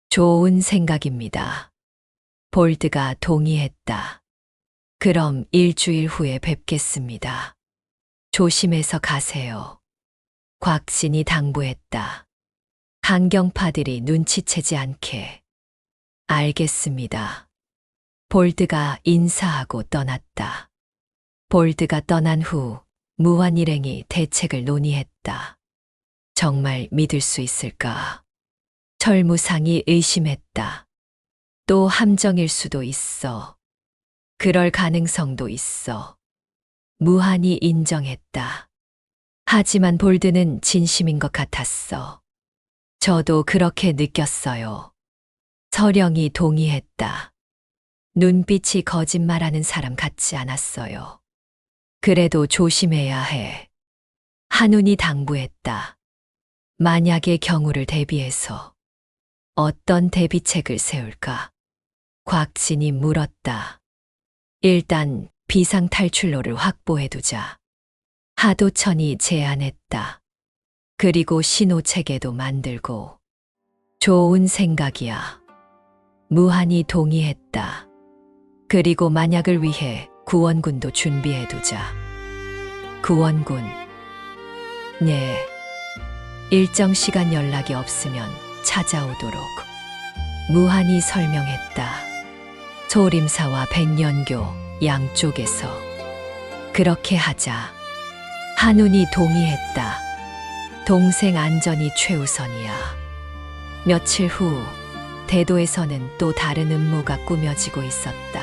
좋은 생각입니다. 볼드가 동의했다. 그럼 일주일 후에 뵙겠습니다. 조심해서 가세요. 곽진이 당부했다. 강경파들이 눈치채지 않게. 알겠습니다. 볼드가 인사하고 떠났다. 볼드가 떠난 후 무한 일행이 대책을 논의했다. 정말 믿을 수 있을까? 철무상이 의심했다. 또 함정일 수도 있어. 그럴 가능성도 있어. 무한이 인정했다. 하지만 볼드는 진심인 것 같았어. 저도 그렇게 느꼈어요. 서령이 동의했다. 눈빛이 거짓말하는 사람 같지 않았어요. 그래도 조심해야 해. 한운이 당부했다. 만약의 경우를 대비해서 어떤 대비책을 세울까? 곽진이 물었다. 일단 비상탈출로를 확보해두자. 하도천이 제안했다. 그리고 신호체계도 만들고. 좋은 생각이야. 무한이 동의했다. 그리고 만약을 위해 구원군도 준비해두자. 구원군. 네. 일정 시간 연락이 없으면 찾아오도록. 무한이 설명했다. 소림사와 백년교 양쪽에서. 그렇게 하자. 한운이 동의했다. 동생 안전이 최우선이야. 며칠 후 대도에서는 또 다른 음모가 꾸며지고 있었다.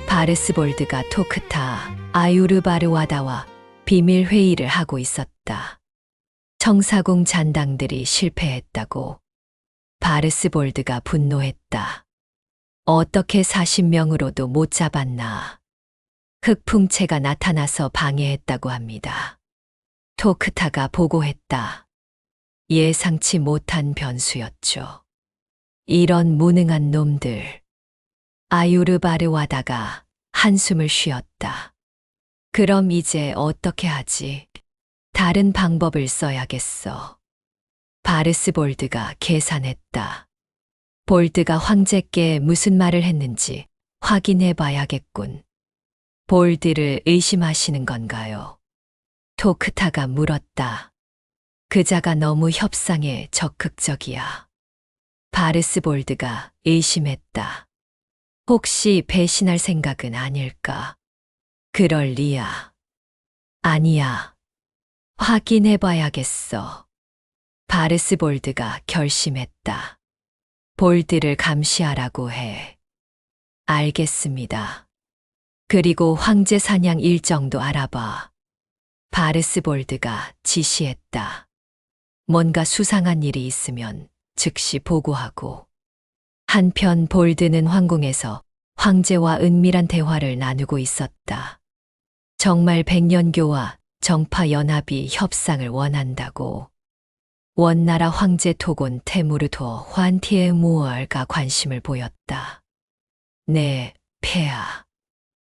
바르스볼드가 토크타 아유르바르와다와 비밀 회의를 하고 있었다. 청사궁 잔당들이 실패했다고. 바르스볼드가 분노했다. 어떻게 40명으로도 못 잡았나. 흑풍체가 나타나서 방해했다고 합니다. 토크타가 보고했다. 예상치 못한 변수였죠. 이런 무능한 놈들. 아유르바르와다가 한숨을 쉬었다. 그럼 이제 어떻게 하지? 다른 방법을 써야겠어. 바르스볼드가 계산했다. 볼드가 황제께 무슨 말을 했는지 확인해 봐야겠군. 볼드를 의심하시는 건가요? 토크타가 물었다. 그자가 너무 협상에 적극적이야. 바르스볼드가 의심했다. 혹시 배신할 생각은 아닐까? 그럴 리야. 아니야. 확인해 봐야겠어. 바르스볼드가 결심했다. 볼드를 감시하라고 해. 알겠습니다. 그리고 황제 사냥 일정도 알아봐. 바르스볼드가 지시했다. 뭔가 수상한 일이 있으면 즉시 보고하고. 한편 볼드는 황궁에서 황제와 은밀한 대화를 나누고 있었다. 정말 백년교와 정파연합이 협상을 원한다고. 원나라 황제 토곤 테무르도 환티에 무얼가 관심을 보였다. 네, 폐하.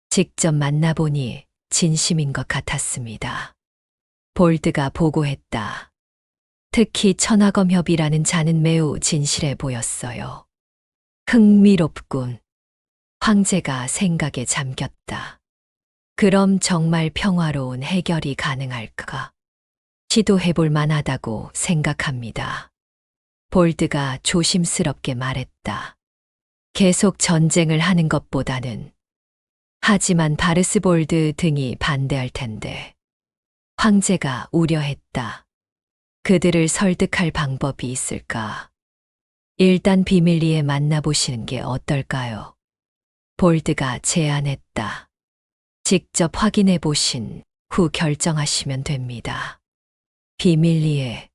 직접 만나보니 진심인 것 같았습니다. 볼드가 보고했다. 특히 천하검협이라는 자는 매우 진실해 보였어요. 흥미롭군. 황제가 생각에 잠겼다. 그럼 정말 평화로운 해결이 가능할까? 시도해볼 만하다고 생각합니다. 볼드가 조심스럽게 말했다. 계속 전쟁을 하는 것보다는. 하지만 바르스볼드 등이 반대할 텐데. 황제가 우려했다. 그들을 설득할 방법이 있을까? 일단 비밀리에 만나보시는 게 어떨까요? 볼드가 제안했다. 직접 확인해 보신 후 결정하시면 됩니다. 비밀리에.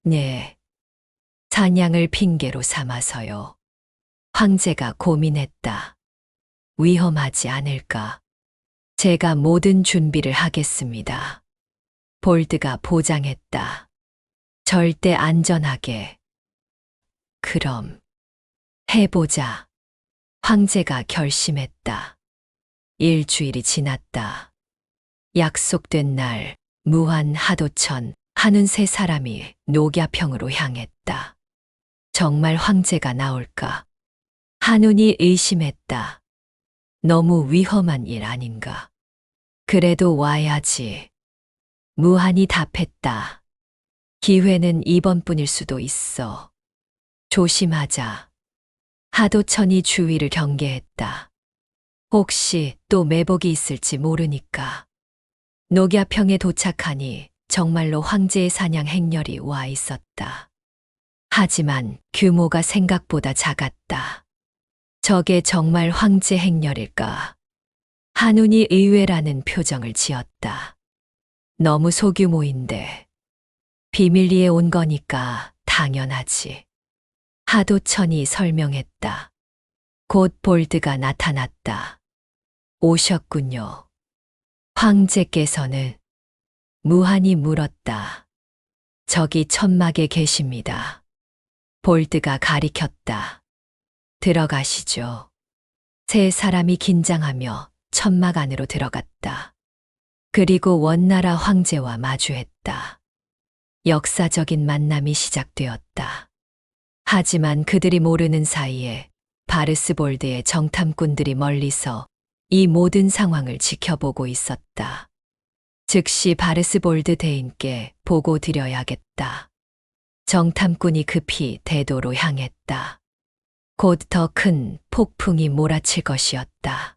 네. 사냥을 핑계로 삼아서요. 황제가 고민했다. 위험하지 않을까? 제가 모든 준비를 하겠습니다. 볼드가 보장했다. 절대 안전하게. 그럼 해보자. 황제가 결심했다. 일주일이 지났다. 약속된 날 무한 하도천 하는 세 사람이 녹야평으로 향했다. 정말 황제가 나올까? 한운이 의심했다. 너무 위험한 일 아닌가? 그래도 와야지. 무한이 답했다. 기회는 이번뿐일 수도 있어. 조심하자. 하도천이 주위를 경계했다. 혹시 또 매복이 있을지 모르니까. 녹야평에 도착하니 정말로 황제의 사냥 행렬이 와 있었다. 하지만 규모가 생각보다 작았다. 저게 정말 황제 행렬일까? 한운이 의외라는 표정을 지었다. 너무 소규모인데. 비밀리에 온 거니까 당연하지. 하도천이 설명했다. 곧 볼드가 나타났다. 오셨군요. 황제께서는? 무한이 물었다. 저기 천막에 계십니다. 볼드가 가리켰다. 들어가시죠. 세 사람이 긴장하며 천막 안으로 들어갔다. 그리고 원나라 황제와 마주했다. 역사적인 만남이 시작되었다. 하지만 그들이 모르는 사이에 바르스볼드의 정탐꾼들이 멀리서 이 모든 상황을 지켜보고 있었다. 즉시 바르스볼드 대인께 보고 드려야겠다. 정탐꾼이 급히 대도로 향했다. 곧 더 큰 폭풍이 몰아칠 것이었다.